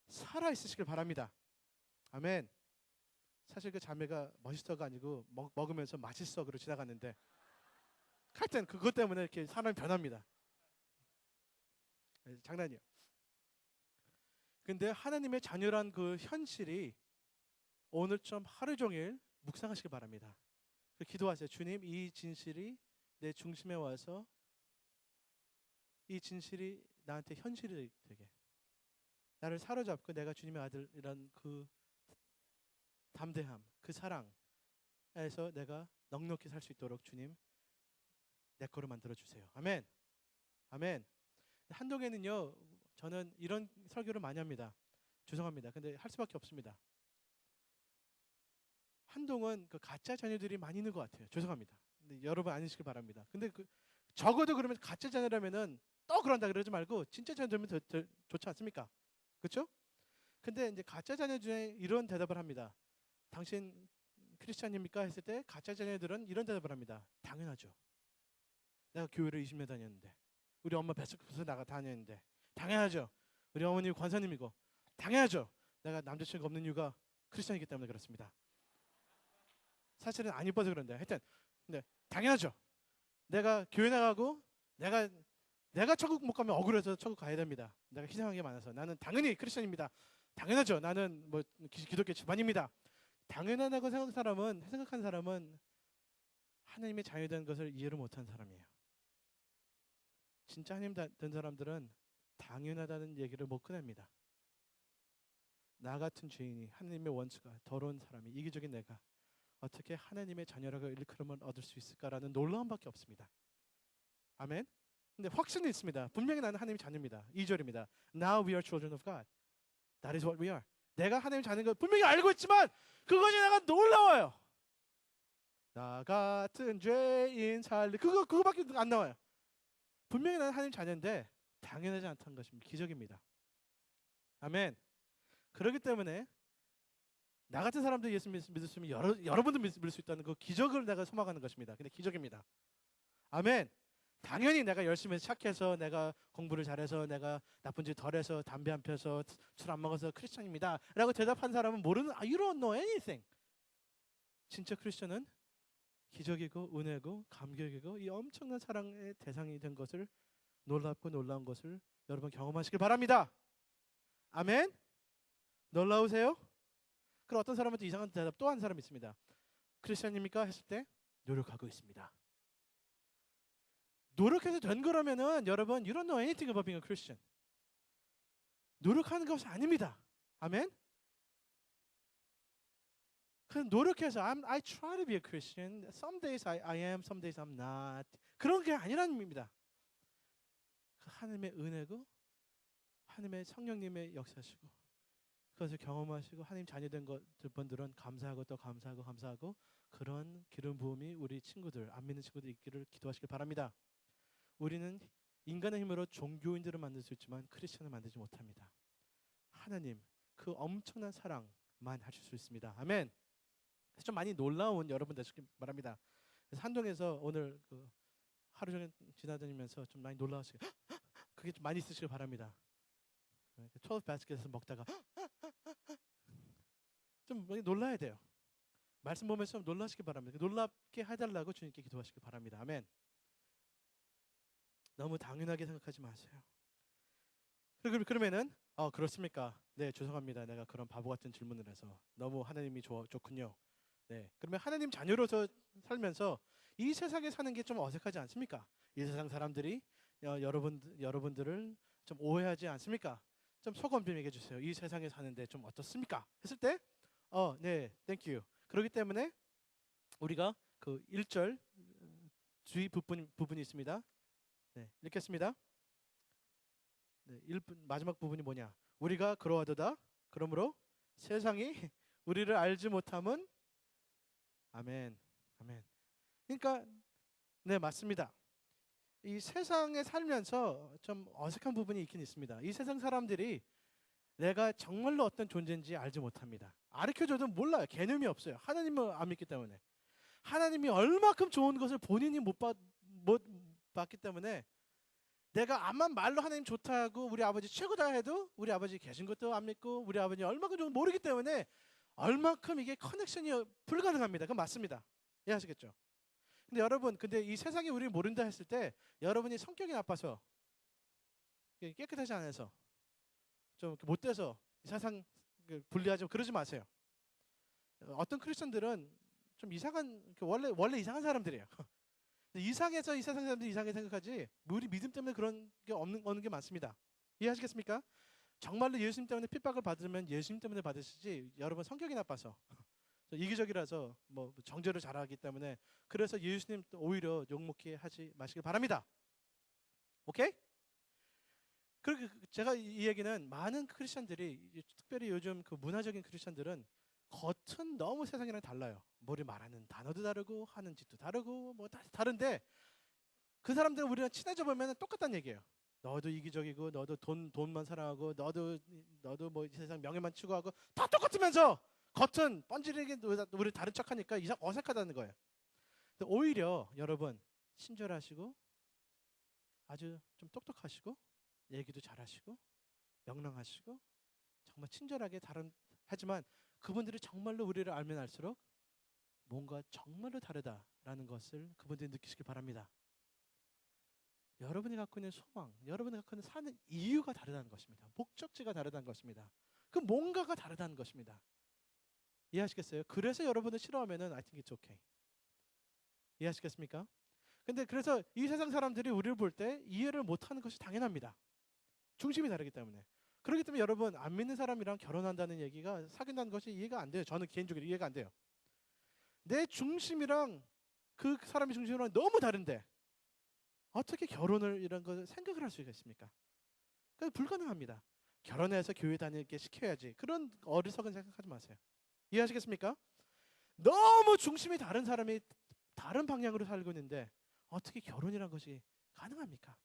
살아 있으시길 바랍니다. 아멘. 사실 그 자매가 멋있어가 아니고 먹으면서 맛있어 그러고 지나갔는데 하여튼 그것 때문에 이렇게 사람이 변합니다. 장난이요. 근데 하나님의 자녀란 그 현실이 오늘 좀 하루 종일 묵상하시길 바랍니다. 기도하세요. 주님, 이 진실이 내 중심에 와서 이 진실이 나한테 현실이 되게 나를 사로잡고 내가 주님의 아들이란 그 담대함, 그 사랑에서 내가 넉넉히 살 수 있도록 주님 내 거로 만들어 주세요. 아멘. 아멘. 한동에는요, 저는 이런 설교를 많이 합니다. 죄송합니다. 근데 할 수밖에 없습니다. 한동은 그 가짜 자녀들이 많이 있는 것 같아요. 죄송합니다. 근데 여러분 아니시길 바랍니다. 근데 적어도 그러면 가짜 자녀라면은 또 그런다 그러지 말고 진짜 자녀들면 더 좋지 않습니까? 그렇죠? 근데 이제 가짜 자녀 중에 이런 대답을 합니다. 당신 크리스찬입니까? 했을 때 가짜 자녀들은 이런 대답을 합니다. 당연하죠. 내가 교회를 20년 다녔는데, 우리 엄마 뱃속에서 나가 다녔는데, 당연하죠. 우리 어머니 권사님이고, 당연하죠. 내가 남자친구가 없는 이유가 크리스찬이기 때문에 그렇습니다. 사실은 안 이뻐서 그런데 하여튼 근데 당연하죠. 내가 교회 나가고 내가 천국 못 가면 억울해서 천국 가야 됩니다. 내가 희생한 게 많아서 나는 당연히 크리스천입니다. 당연하죠. 나는 뭐 기독교 집안입니다. 당연하다고 생각한 사람은 하나님의 자녀된 것을 이해를 못한 사람이에요. 진짜 하나님 된 사람들은 당연하다는 얘기를 못 꺼냅니다. 나 같은 죄인이 하나님의 원수가 더러운 사람이 이기적인 내가 어떻게 하나님의 자녀라고 일컬음을 얻을 수 있을까라는 놀라움밖에 없습니다. 아멘. 근데 확신이 있습니다. 분명히 나는 하나님의 자녀입니다. 2절입니다. Now we are children of God. That is what we are. 내가 하나님의 자녀인 걸 분명히 알고 있지만 그것이 내가 놀라워요. 나 같은 죄인 살리 그거밖에 안 나와요. 분명히 나는 하나님 자녀인데 당연하지 않다는 것입니다. 기적입니다. 아멘. 그렇기 때문에 나 같은 사람도 예수 믿으시면 여러분도 믿을 수 있다는 그 기적을 내가 소망하는 것입니다. 근데 기적입니다. 아멘. 당연히 내가 열심히 착해서 내가 공부를 잘해서 내가 나쁜 짓 덜해서 담배 안 펴서 술 안 먹어서 크리스천입니다 라고 대답한 사람은 모르는 You don't know anything. 진짜 크리스천은 기적이고 은혜고 감격이고 이 엄청난 사랑의 대상이 된 것을 놀랍고 놀라운 것을 여러분 경험하시길 바랍니다. 아멘. 놀라우세요? 그럼 어떤 사람한테 이상한 대답 또 한 사람 있습니다. 크리스천입니까? 했을 때 노력하고 있습니다. 노력해서 된 거라면은 여러분 You don't know anything about being a Christian. 노력하는 것이 아닙니다. 아멘. 그 노력해서 I try to be a Christian. Some days I am, some days I'm not. 그런 게 아니라는 의미입니다. 그 하나님의 은혜고 하나님의 성령님의 역사시고 그것을 경험하시고 하나님 자녀된 분들은 감사하고 또 감사하고 그런 기름 부음이 우리 친구들 안 믿는 친구들 있기를 기도하시길 바랍니다. 우리는 인간의 힘으로 종교인들을 만들 수 있지만 크리스천을 만들지 못합니다. 하나님 그 엄청난 사랑만 하실 수 있습니다. 아멘. 좀 많이 놀라운 여러분 되시길 바랍니다. 그래서 한동에서 오늘 그 하루 종일 지나다니면서 좀 많이 놀라우시고 그게 좀 많이 있으시길 바랍니다. 12 바스켓에서 먹다가 좀 놀라야 돼요. 말씀 보면서 좀 놀라시길 바랍니다. 놀랍게 해달라고 주님께 기도하시길 바랍니다. 아멘. 너무 당연하게 생각하지 마세요. 그러면은 그렇습니까? 네, 죄송합니다. 내가 그런 바보 같은 질문을 해서 너무 하나님이 좋군요. 네, 그러면 하나님 자녀로서 살면서 이 세상에 사는 게 좀 어색하지 않습니까? 이 세상 사람들이 여러분들을 좀 오해하지 않습니까? 좀 소감 좀 얘기해 주세요. 이 세상에 사는데 좀 어떻습니까? 했을 때 네, 땡큐. 그렇기 때문에 우리가 그 1절 주의 부분이 있습니다. 네, 읽겠습니다. 네, 마지막 부분이 뭐냐? 우리가 그러하도다. 그러므로 세상이 우리를 알지 못함은 아멘. 아멘. 그러니까 네, 맞습니다. 이 세상에 살면서 좀 어색한 부분이 있긴 있습니다. 이 세상 사람들이 내가 정말로 어떤 존재인지 알지 못합니다. 가르쳐줘도 몰라요. 개념이 없어요. 하나님을 안 믿기 때문에. 하나님이 얼마큼 좋은 것을 본인이 못 봤기 때문에 내가 암만 말로 하나님 좋다고 우리 아버지 최고다 해도 우리 아버지 계신 것도 안 믿고 우리 아버지 얼마큼 좀 모르기 때문에 얼마큼 이게 커넥션이 불가능합니다. 그건 맞습니다. 이해하시겠죠? 근데 여러분, 근데 이 세상이 우리 모른다 했을 때 여러분이 성격이 나빠서 깨끗하지 않아서 좀 못돼서 세상 분리하지 그러지 마세요. 어떤 크리스천들은 좀 이상한 원래 이상한 사람들이에요. 이상해서 이 세상 사람들이 이상하게 생각하지 우리 믿음 때문에 그런 게 없는 게 많습니다. 이해하시겠습니까? 정말로 예수님 때문에 핍박을 받으면 예수님 때문에 받으시지 여러분 성격이 나빠서 이기적이라서 뭐 정죄를 잘하기 때문에 그래서 예수님 오히려 욕먹게 하지 마시길 바랍니다. 오케이? 그리고 제가 이 얘기는 많은 크리스천들이 특별히 요즘 그 문화적인 크리스천들은 겉은 너무 세상이랑 달라요. 머리 말하는 단어도 다르고 하는 짓도 다르고 뭐 다 다른데 그 사람들은 우리랑 친해져 보면 똑같다는 얘기예요. 너도 이기적이고 너도 돈만 사랑하고 너도 뭐 세상 명예만 추구하고 다 똑같으면서 겉은 뻔질하게 우리 다른 척하니까 어색하다는 거예요. 근데 오히려 여러분 친절하시고 아주 좀 똑똑하시고 얘기도 잘하시고 명랑하시고 정말 친절하게 하지만 그분들이 정말로 우리를 알면 알수록 뭔가 정말로 다르다라는 것을 그분들이 느끼시기 바랍니다. 여러분이 갖고 있는 소망, 여러분이 갖고 있는 사는 이유가 다르다는 것입니다. 목적지가 다르다는 것입니다. 그 뭔가가 다르다는 것입니다. 이해하시겠어요? 그래서 여러분을 싫어하면은 I think it's okay. 이해하시겠습니까? 근데 그래서 이 세상 사람들이 우리를 볼 때 이해를 못하는 것이 당연합니다. 중심이 다르기 때문에. 그렇기 때문에 여러분 안 믿는 사람이랑 결혼한다는 얘기가 사귄다는 것이 이해가 안 돼요. 저는 개인적으로 이해가 안 돼요. 내 중심이랑 그 사람의 중심이랑 너무 다른데 어떻게 결혼을 이런 걸 생각을 할 수가 있습니까? 그건 불가능합니다. 결혼해서 교회 다니게 시켜야지. 그런 어리석은 생각하지 마세요. 이해하시겠습니까? 너무 중심이 다른 사람이 다른 방향으로 살고 있는데 어떻게 결혼이란 것이 가능합니까?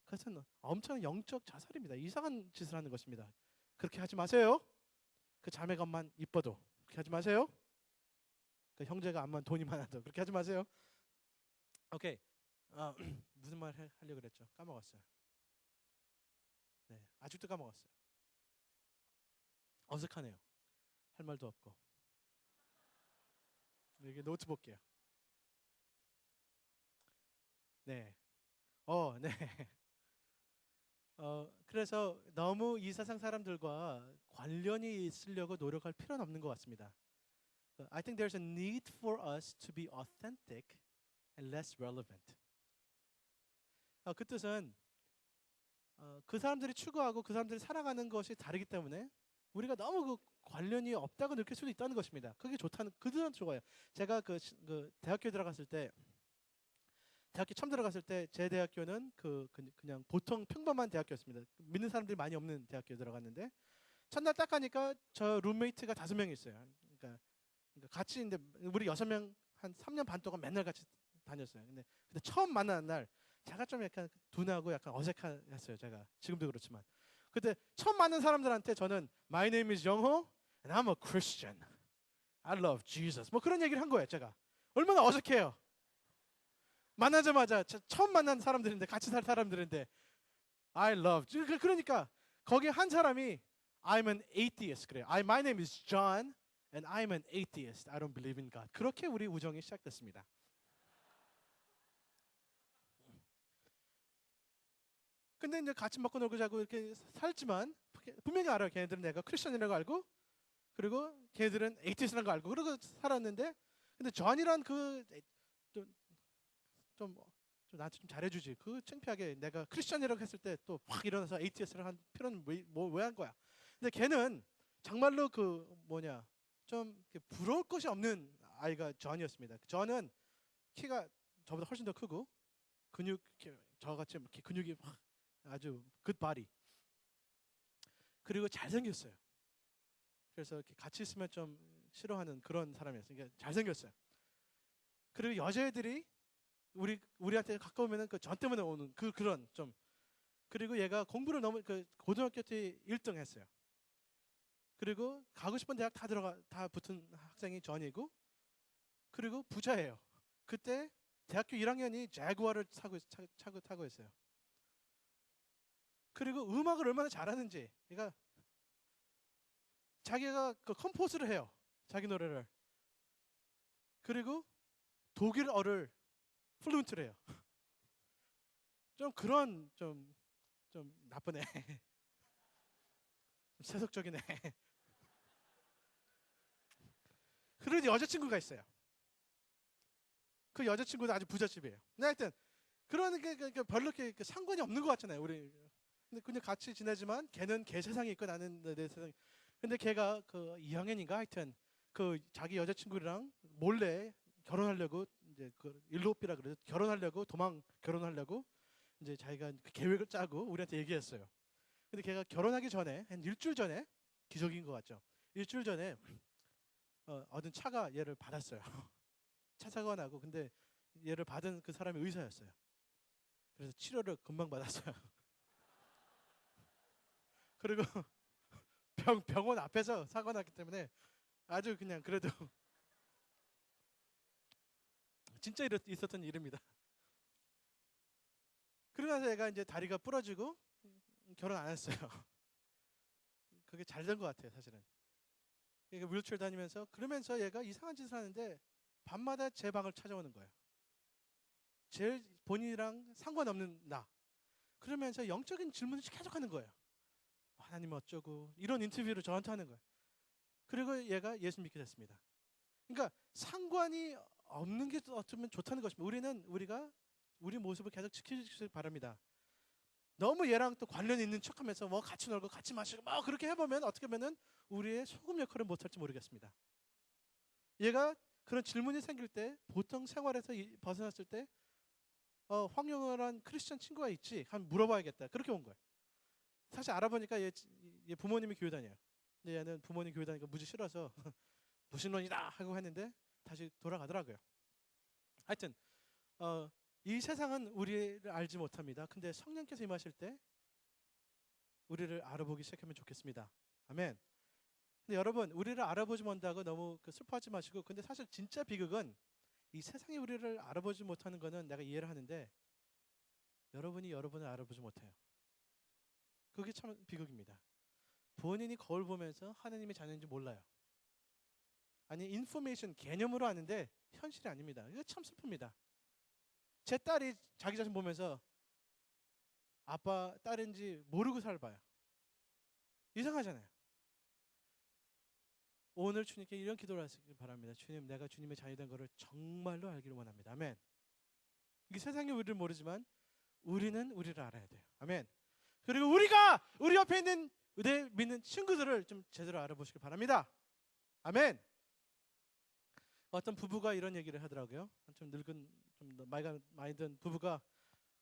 그것은 엄청난 영적 자살입니다. 이상한 짓을 하는 것입니다. 그렇게 하지 마세요. 그 자매감만 이뻐도 그렇게 하지 마세요. 그 형제가 암만 돈이 많아도 그렇게 하지 마세요. 오케이. 무슨 말 하려고 그랬죠? 까먹었어요. 네, 아직도 까먹었어요. 어색하네요. 할 말도 없고. 이게 노트 볼게요. 네. 네. 그래서 너무 이 세상 사람들과 관련이 있으려고 노력할 필요는 없는 것 같습니다. I think there's a need for us to be authentic and less relevant. 그 뜻은 그 사람들이 추구하고 그 사람들이 살아가는 것이 다르기 때문에 우리가 너무 그 관련이 없다고 느낄 수도 있다는 것입니다. 그게 좋다는 그들은 좋아요. 제가 그 대학교 들어갔을 때 대학교 처음 들어갔을 때 제 대학교는 그냥 보통 평범한 대학교였습니다. 믿는 사람들이 많이 없는 대학교에 들어갔는데 첫날 딱 가니까 저 룸메이트가 5명이 있어요. 그러니까 같이 있는데 우리 6명 한 3년 반 동안 맨날 같이 다녔어요. 근데 처음 만난 날 제가 좀 약간 둔하고 약간 어색했어요. 제가 지금도 그렇지만 그때 처음 만난 사람들한테 저는 My name is 영호 and I'm a Christian. I love Jesus. 뭐 그런 얘기를 한 거예요. 제가 얼마나 어색해요. 만나자마자 처음 만난 사람들인데 같이 살 사람들인데 I love. 그러니까 거기 한 사람이 I'm an atheist 그래요. My name is John and I'm an atheist. I don't believe in God. 그렇게 우리 우정이 시작됐습니다. 근데 이제 같이 먹고 놀고 자고 이렇게 살지만 분명히 알아요. 걔네들은 내가 크리스천이라고 알고 그리고 걔네들은 에이티스트라는 거 알고 그러고 살았는데 근데 존이란 좀 나한테 좀 잘해주지. 그 창피하게 내가 크리스천이라고 했을 때 또 확 일어나서 ATS를 한 필요는 왜 한 거야. 근데 걔는 정말로 좀 부러울 것이 없는 아이가 존이었습니다. 존은 키가 저보다 훨씬 더 크고 저같이 근육이 아주 굿바디 그리고 잘생겼어요. 그래서 이렇게 같이 있으면 좀 싫어하는 그런 사람이었어요. 그러니까 잘생겼어요. 그리고 여자애들이 우리한테 가까우면은 전 때문에 오는 그런 좀 그리고 얘가 공부를 너무 고등학교 때 1등 했어요. 그리고 가고 싶은 대학 다 붙은 학생이 존이고 그리고 부자예요. 그때 대학교 1학년이 제구아를 타고 있어요. 그리고 음악을 얼마나 잘하는지. 그러니까 자기가 그 컴포즈를 해요. 자기 노래를. 그리고 독일어를 플루언트를 해요. 좀 그런 좀 나쁘네. 좀 세속적이네. 그런 여자친구가 있어요. 그 여자친구도 아주 부잣집이에요. 근데 하여튼 그런 게 별로 이렇게 상관이 없는 것 같잖아요. 우리 근데 그냥 같이 지내지만 걔는 걔 세상에 있고 나는 내 세상에. 근데 걔가 그 2학년인가 하여튼 그 자기 여자친구랑 몰래 결혼하려고 이제 그 일로피라 그래서 결혼하려고 결혼하려고 이제 자기가 그 계획을 짜고 우리한테 얘기했어요. 근데 걔가 결혼하기 전에 한 일주일 전에 기적인 것 같죠. 일주일 전에 얻은 차가 얘를 받았어요. 차 사고가 나고 근데 얘를 받은 그 사람이 의사였어요. 그래서 치료를 금방 받았어요. 그리고 병원 앞에서 사고 났기 때문에 아주 그냥 그래도 진짜 있었던 일입니다. 그러고 나서 얘가 이제 다리가 부러지고 결혼 안 했어요. 그게 잘 된 것 같아요, 사실은. 그러니까 윌체어 다니면서 그러면서 얘가 이상한 짓을 하는데 밤마다 제 방을 찾아오는 거예요. 제일 본인이랑 상관없는 나. 그러면서 영적인 질문을 계속 하는 거예요. 하나님 어쩌고 이런 인터뷰를 저한테 하는 거예요. 그리고 얘가 예수 믿게 됐습니다. 그러니까 상관이 없는 게 어쩌면 좋다는 것입니다. 우리가 우리 모습을 계속 지켜주시길 바랍니다. 너무 얘랑 또 관련 있는 척하면서 뭐 같이 놀고 같이 마시고 뭐 그렇게 해보면 어떻게 보면은 우리의 소금 역할을 못할지 모르겠습니다. 얘가 그런 질문이 생길 때 보통 생활에서 벗어났을 때 황영어란 크리스천 친구가 있지? 한번 물어봐야겠다. 그렇게 온 거예요. 사실 알아보니까 얘 부모님이 교회 다녀요. 근데 얘는 부모님 교회 다니니까 무지 싫어서 무신론이다 하고 했는데 다시 돌아가더라고요. 하여튼 이 세상은 우리를 알지 못합니다. 근데 성령께서 임하실 때 우리를 알아보기 시작하면 좋겠습니다. 아멘. 근데 여러분 우리를 알아보지 못한다고 너무 슬퍼하지 마시고 근데 사실 진짜 비극은 이 세상이 우리를 알아보지 못하는 거는 내가 이해를 하는데 여러분이 여러분을 알아보지 못해요. 그게 참 비극입니다. 본인이 거울 보면서 하나님의 자녀인지 몰라요. 아니 인포메이션 개념으로 아는데 현실이 아닙니다. 이거 참 슬픕니다. 제 딸이 자기 자신 보면서 아빠 딸인지 모르고 살봐요. 이상하잖아요. 오늘 주님께 이런 기도를 하시길 바랍니다. 주님, 내가 주님의 자녀 된 것을 정말로 알기를 원합니다. 아멘. 이 세상이 우리를 모르지만 우리는 우리를 알아야 돼요. 아멘. 그리고 우리 옆에 있는 내 믿는 친구들을 좀 제대로 알아보시길 바랍니다. 아멘. 어떤 부부가 이런 얘기를 하더라고요. 좀 늙은 좀 나이가 많이 든 부부가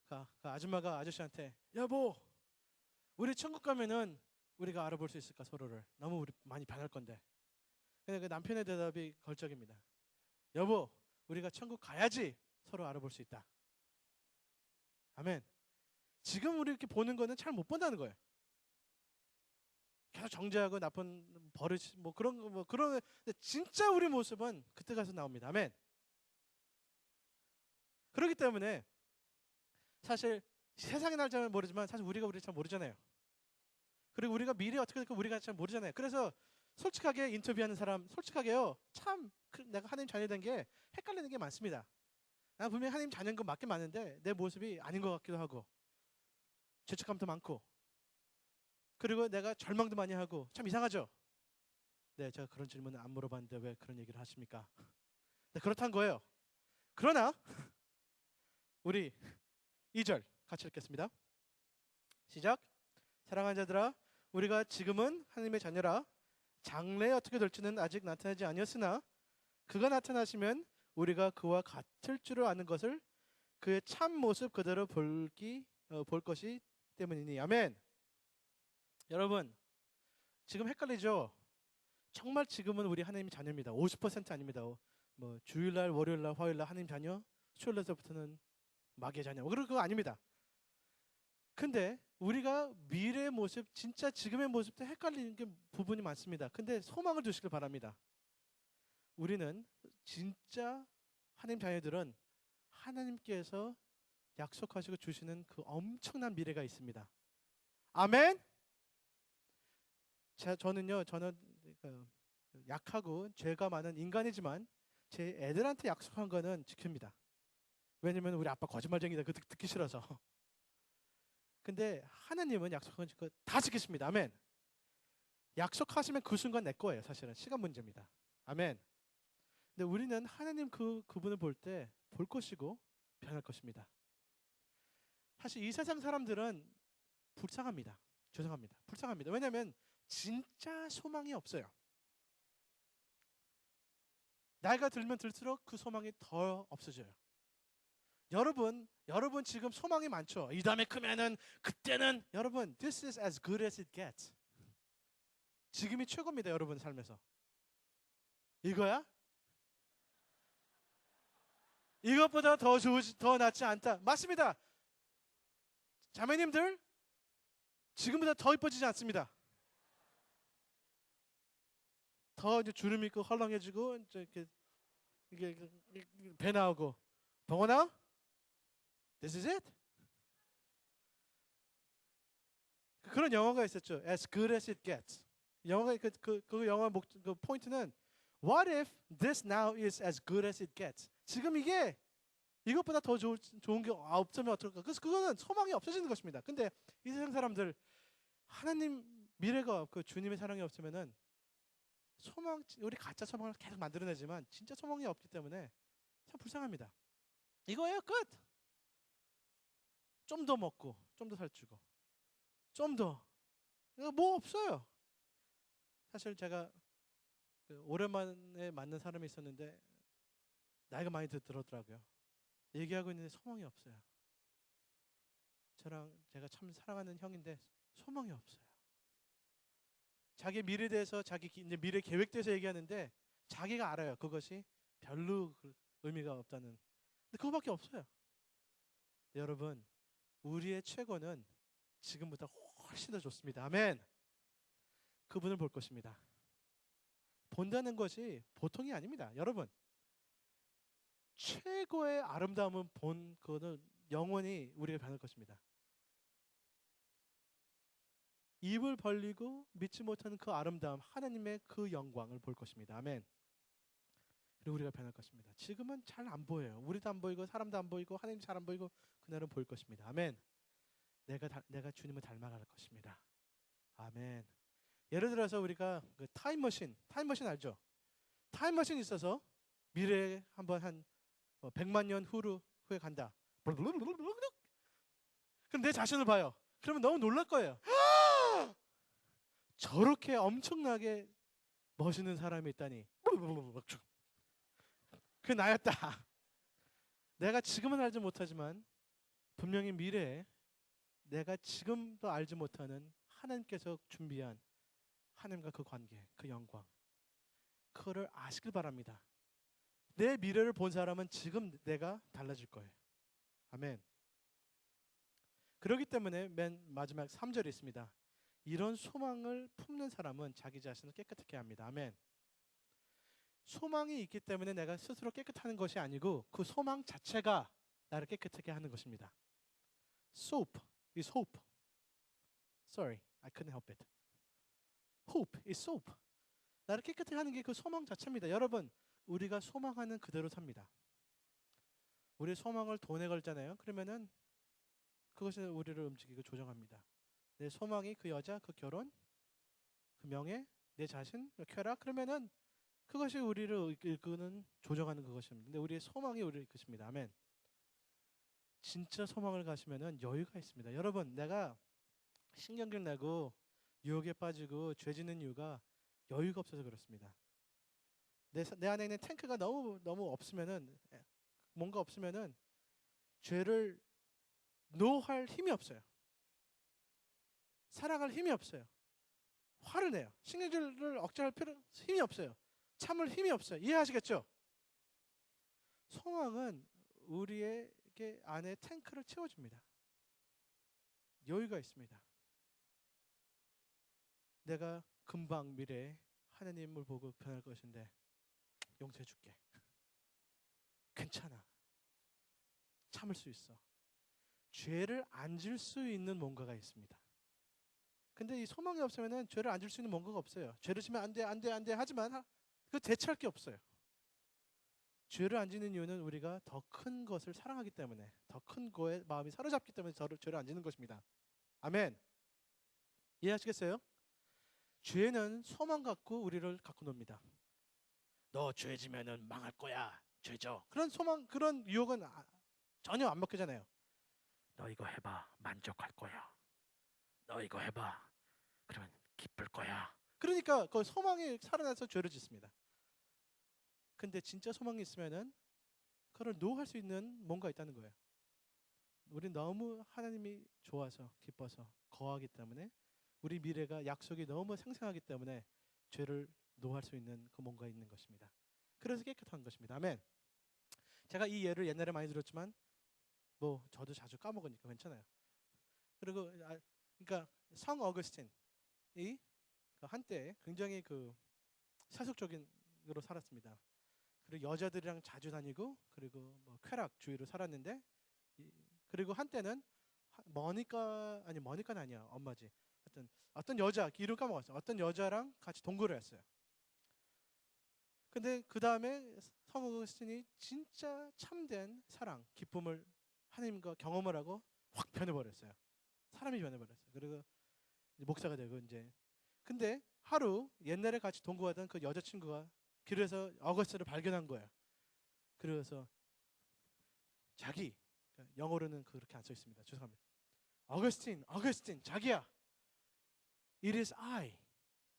그 아줌마가 아저씨한테 여보 우리 천국 가면은 우리가 알아볼 수 있을까 서로를 너무 우리 많이 변할 건데. 근데 그 남편의 대답이 걸적입니다. 여보 우리가 천국 가야지 서로 알아볼 수 있다. 아멘. 지금 우리 이렇게 보는 거는 잘 못 본다는 거예요. 계속 정죄하고 나쁜 버릇 뭐 그런 거 뭐 그런 근데 진짜 우리 모습은 그때 가서 나옵니다. 아멘. 그렇기 때문에 사실 세상의 날 잘 모르지만 사실 우리 잘 모르잖아요. 그리고 우리가 미래 어떻게 될까 우리가 잘 모르잖아요. 그래서 솔직하게 인터뷰하는 사람 솔직하게요. 참 내가 하나님 자녀 된 게 헷갈리는 게 많습니다. 나 분명히 하나님 자녀인 건 맞긴 맞는데 내 모습이 아닌 것 같기도 하고 죄책감도 많고 그리고 내가 절망도 많이 하고 참 이상하죠. 네, 제가 그런 질문을 안 물어봤는데 왜 그런 얘기를 하십니까? 네, 그렇다는 거예요. 그러나 우리 2절 같이 읽겠습니다. 시작. 사랑하는 자들아 우리가 지금은 하나님의 자녀라 장래에 어떻게 될지는 아직 나타나지 아니었으나 그가 나타나시면 우리가 그와 같을 줄을 아는 것을 그의 참 모습 그대로 볼 것이 때문이니 아멘. 여러분 지금 헷갈리죠? 정말 지금은 우리 하나님의 자녀입니다. 50% 아닙니다. 뭐 주일날, 월요일날, 화요일날 하나님 자녀, 수요일에서부터는 마귀의 자녀. 그거 아닙니다. 근데 우리가 미래의 모습, 진짜 지금의 모습도 헷갈리는 게 부분이 많습니다. 근데 소망을 두시길 바랍니다. 우리는 진짜 하나님 자녀들은 하나님께서 약속하시고 주시는 그 엄청난 미래가 있습니다. 아멘. 저는 약하고 죄가 많은 인간이지만 제 애들한테 약속한 거는 지킵니다. 왜냐면 우리 아빠 거짓말쟁이다. 그거 듣기 싫어서. 근데 하나님은 약속한 거 다 지키십니다. 아멘. 약속하시면 그 순간 내 거예요. 사실은 시간 문제입니다. 아멘. 근데 우리는 하나님 그분을 볼 때 볼 것이고 변할 것입니다. 사실 이 세상 사람들은 불쌍합니다. 죄송합니다. 불쌍합니다. 왜냐하면 진짜 소망이 없어요. 나이가 들면 들수록 그 소망이 더 없어져요. 여러분 지금 소망이 많죠. 이 다음에 크면은 그때는 여러분 this is as good as it gets. 지금이 최고입니다. 여러분 삶에서. 이거야? 이것보다 더 낫지 않다. 맞습니다. 자매님들 지금보다 더 이뻐지지 않습니다. 더 이제 주름 있고 헐렁해지고 이제 이게 배 나오고 동원아, this is it. 그런 영화가 있었죠. As good as it gets. 영화가 그 영화 그 포인트는 What if this now is as good as it gets? 지금 이게 이것보다 더 좋은 게 없으면 어떨까? 그래서 그거는 소망이 없어지는 것입니다. 근데 이 세상 사람들 하나님 미래가 없고 주님의 사랑이 없으면은 우리 가짜 소망을 계속 만들어내지만 진짜 소망이 없기 때문에 참 불쌍합니다. 이거예요, 끝. 좀 더 먹고, 좀 더 살찌고, 좀 더. 뭐 없어요. 사실 제가 오랜만에 만난 사람이 있었는데 나이가 많이 들었더라고요. 얘기하고 있는데 소망이 없어요. 제가 참 사랑하는 형인데 소망이 없어요. 자기 미래에 대해서 자기 이제 미래 계획에 대해서 얘기하는데 자기가 알아요. 그것이 별로 의미가 없다는. 근데 그거밖에 없어요. 여러분, 우리의 최고는 지금보다 훨씬 더 좋습니다. 아멘. 그분을 볼 것입니다. 본다는 것이 보통이 아닙니다. 여러분, 최고의 아름다움은 본 그거는 영원히 우리가 변할 것입니다. 입을 벌리고 믿지 못하는 그 아름다움, 하나님의 그 영광을 볼 것입니다. 아멘. 그리고 우리가 변할 것입니다. 지금은 잘 안 보여요. 우리도 안 보이고 사람도 안 보이고 하나님 잘 안 보이고 그날은 보일 것입니다. 아멘. 내가 주님을 닮아갈 것입니다. 아멘. 예를 들어서 우리가 그 타임머신 알죠? 타임머신 있어서 미래에 한번 한 100만 년 후에 간다. 그럼 내 자신을 봐요. 그러면 너무 놀랄 거예요. 저렇게 엄청나게 멋있는 사람이 있다니. 그게 나였다. 내가 지금은 알지 못하지만 분명히 미래에 내가 지금도 알지 못하는 하나님께서 준비한 하나님과 그 관계, 그 영광, 그거를 아시길 바랍니다. 내 미래를 본 사람은 지금 내가 달라질 거예요. 아멘. 그렇기 때문에 맨 마지막 3절에 있습니다. 이런 소망을 품는 사람은 자기 자신을 깨끗하게 합니다. 아멘. 소망이 있기 때문에 내가 스스로 깨끗하는 것이 아니고 그 소망 자체가 나를 깨끗하게 하는 것입니다. Soap is hope. Sorry, I couldn't help it. Hope is soap. 나를 깨끗하게 하는 게 그 소망 자체입니다. 여러분, 우리가 소망하는 그대로 삽니다. 우리 소망을 돈에 걸잖아요. 그러면은 그것이 우리를 움직이고 조정합니다. 내 소망이 그 여자, 그 결혼, 그 명예, 내 자신, 그 쾌락, 그러면은 그것이 우리를 이끄는 조정하는 그것입니다. 근데 우리의 소망이 우리를 이끄십니다. 아멘. 진짜 소망을 가시면은 여유가 있습니다. 여러분, 내가 신경질 내고 유혹에 빠지고 죄 짓는 이유가 여유가 없어서 그렇습니다. 내 안에 있는 탱크가 너무 없으면은 뭔가 없으면은 죄를 노할 힘이 없어요. 사랑할 힘이 없어요. 화를 내요. 신경질을 억제할 힘이 없어요. 참을 힘이 없어요. 이해하시겠죠? 소망은 우리에게 안에 탱크를 채워줍니다. 여유가 있습니다. 내가 금방 미래에 하나님을 보고 변할 것인데 용서해 줄게. 괜찮아. 참을 수 있어. 죄를 안 질 수 있는 뭔가가 있습니다. 근데 이 소망이 없으면은 죄를 안 질 수 있는 뭔가가 없어요. 죄를 지면 안 돼, 안 돼, 안 돼 하지만 그 대체할 게 없어요. 죄를 안 짓는 이유는 우리가 더 큰 것을 사랑하기 때문에, 더 큰 거에 마음이 사로잡기 때문에 죄를 안 짓는 것입니다. 아멘. 이해하시겠어요? 죄는 소망 갖고 우리를 갖고 놉니다. 너 죄 지면은 망할 거야. 죄죠. 그런 소망, 그런 유혹은 전혀 안 먹히잖아요. 너 이거 해봐. 만족할 거야. 너 이거 해봐. 그러면 기쁠 거야. 그러니까 그 소망이 살아나서 죄를 짓습니다. 근데 진짜 소망이 있으면은 그걸 노할 수 있는 뭔가 있다는 거예요. 우리 너무 하나님이 좋아서 기뻐서 거하기 때문에 우리 미래가 약속이 너무 생생하기 때문에 죄를 노할 수 있는 그 뭔가 있는 것입니다. 그래서 깨끗한 것입니다. 아멘. 제가 이 예를 옛날에 많이 들었지만 뭐 저도 자주 까먹으니까 괜찮아요. 그리고 그러니까 성 어거스틴이 그 한때 굉장히 그 세속적인으로 살았습니다. 그리고 여자들이랑 자주 다니고 그리고 뭐 쾌락주의로 살았는데 그리고 한때는 머니카는 아니야. 엄마지. 하여튼 어떤 여자 이름 까먹었어요. 어떤 여자랑 같이 동거를 했어요. 근데 그 다음에 성 어거스틴이 진짜 참된 사랑, 기쁨을 하나님과 경험을 하고 확 변해버렸어요. 사람이 변해버렸어요. 그리고 이제 목사가 되고 이제 근데 하루 옛날에 같이 동거하던 그 여자친구가 길에서 어거스틴을 발견한 거예요. 그래서 자기 영어로는 그렇게 안 써 있습니다. 죄송합니다. 어거스틴, 자기야. It is I.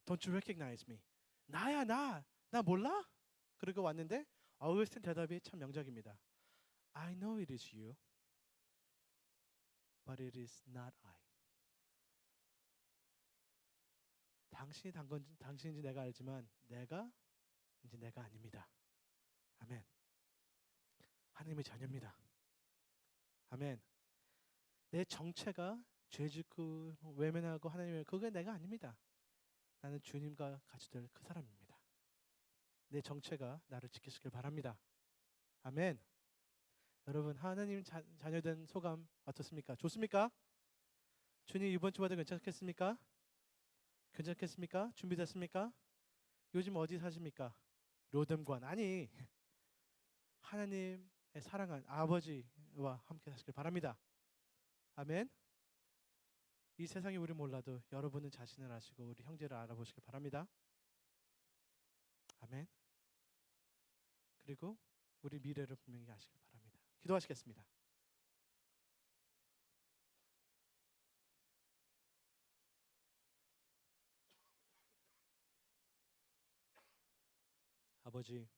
Don't you recognize me? 나야 나 몰라? 그리고 왔는데 어거스틴 대답이 참 명작입니다. I know it is you, but it is not I. 당신인지 내가 알지만 내가 이제 내가 아닙니다. 아멘. 하나님의 자녀입니다. 아멘. 내 정체가 죄짓고 외면하고 하나님을 그게 내가 아닙니다. 나는 주님과 같이 될 그 사람입니다. 내 정체가 나를 지키시길 바랍니다. 아멘. 여러분 하나님 자녀된 소감 어떻습니까? 좋습니까? 주님 이번 주마다 괜찮겠습니까? 준비됐습니까? 요즘 어디 사십니까? 로뎀관 아니 하나님의 사랑한 아버지와 함께 사시길 바랍니다. 아멘. 이 세상이 우리 몰라도 여러분은 자신을 아시고 우리 형제를 알아보시길 바랍니다. 아멘. 그리고 우리 미래를 분명히 아시길 바랍니다. 기도하시겠습니다. 아버지,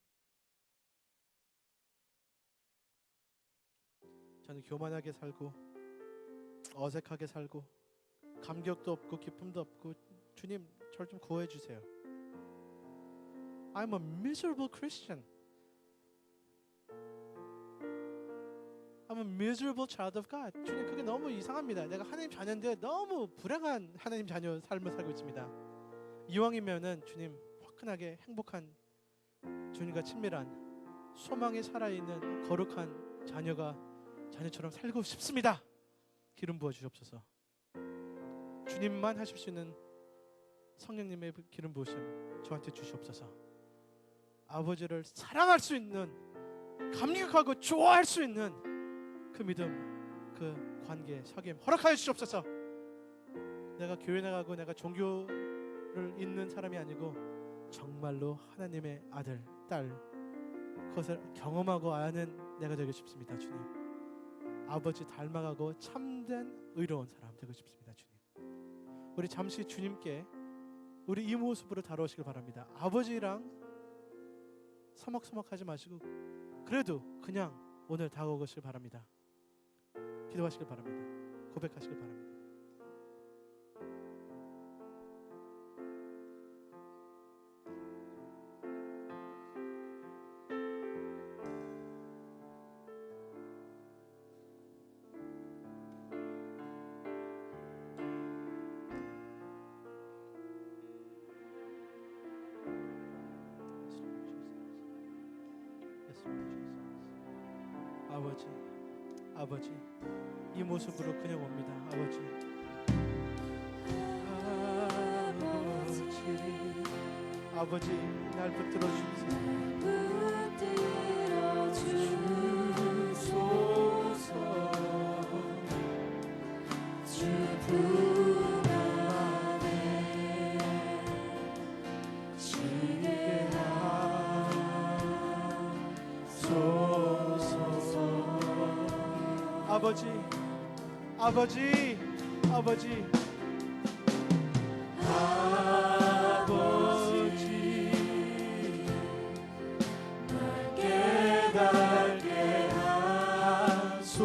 저는 교만하게 살고 어색하게 살고 감격도 없고 기쁨도 없고 주님 저를 좀 구해 주세요. I'm a miserable Christian. I'm a miserable child of God. 주님 그게 너무 이상합니다. 내가 하나님 자녀인데 너무 불행한 하나님 자녀 삶을 살고 있습니다. 이왕이면은 주님 화끈하게 행복한 주님과 친밀한 소망이 살아있는 거룩한 자녀처럼 살고 싶습니다. 기름 부어 주옵소서. 주님만 하실 수 있는 성령님의 기름 부으심 저한테 주시옵소서. 아버지를 사랑할 수 있는 감격하고 좋아할 수 있는 그 믿음, 그 관계, 사귐 허락하여 주시옵소서. 내가 교회 나가고 내가 종교를 있는 사람이 아니고 정말로 하나님의 아들, 딸 그것을 경험하고 아는 내가 되고 싶습니다. 주님 아버지 닮아가고 참된 의로운 사람 되고 싶습니다. 주님 우리 잠시 주님께 우리 이 모습으로 다루시길 바랍니다. 아버지랑 서먹서먹하지 마시고 그래도 그냥 오늘 다가오시길 바랍니다. 기도하시길 바랍니다. 고백하시길 바랍니다. 아버지 이 모습으로 그냥 옵니다. 아버지 아버지 날 붙들어 주소서. 품 안에 쉬게 하소서. 아버지, 아버지, 아버지, 아버지 날 깨닫게 하소서.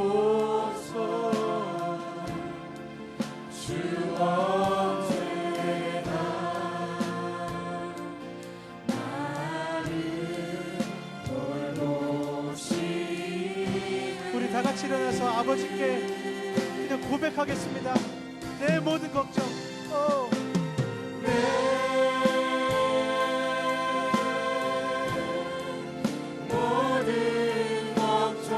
주 언제나 나를 돌보시네. 우리 다 같이 일어나서 아버지께 그냥 고백하겠습니다. 내 모든 걱정, 내 모든 걱정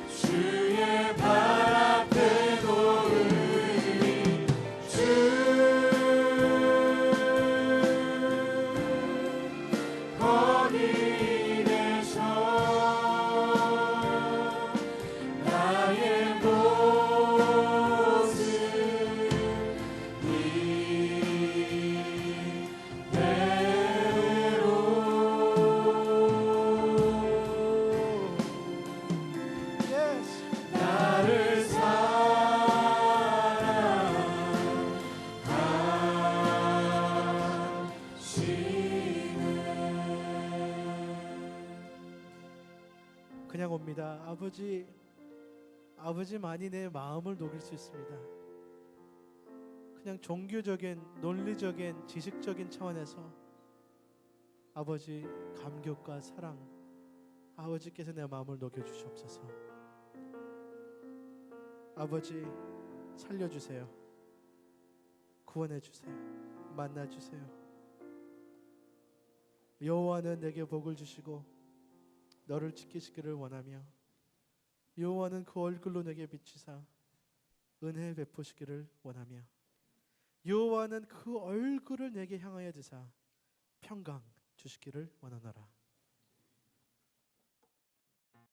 주의 발 앞에 놓으리. 주 거기 계셔 나의 모습 yes. 나를 사랑하시네. 그냥 옵니다. 아버지, 아버지만이 내 마음을 녹일 수 있습니다. 그냥 종교적인, 논리적인, 지식적인 차원에서 아버지 감격과 사랑, 아버지께서 내 마음을 녹여주시옵소서. 아버지 살려주세요. 구원해주세요. 만나주세요. 여호와는 내게 복을 주시고 너를 지키시기를 원하며 여호와는 그 얼굴로 내게 비치사 은혜 베푸시기를 원하며 여호와는 그 얼굴을 내게 향하여 드사 평강 주시기를 원하노라.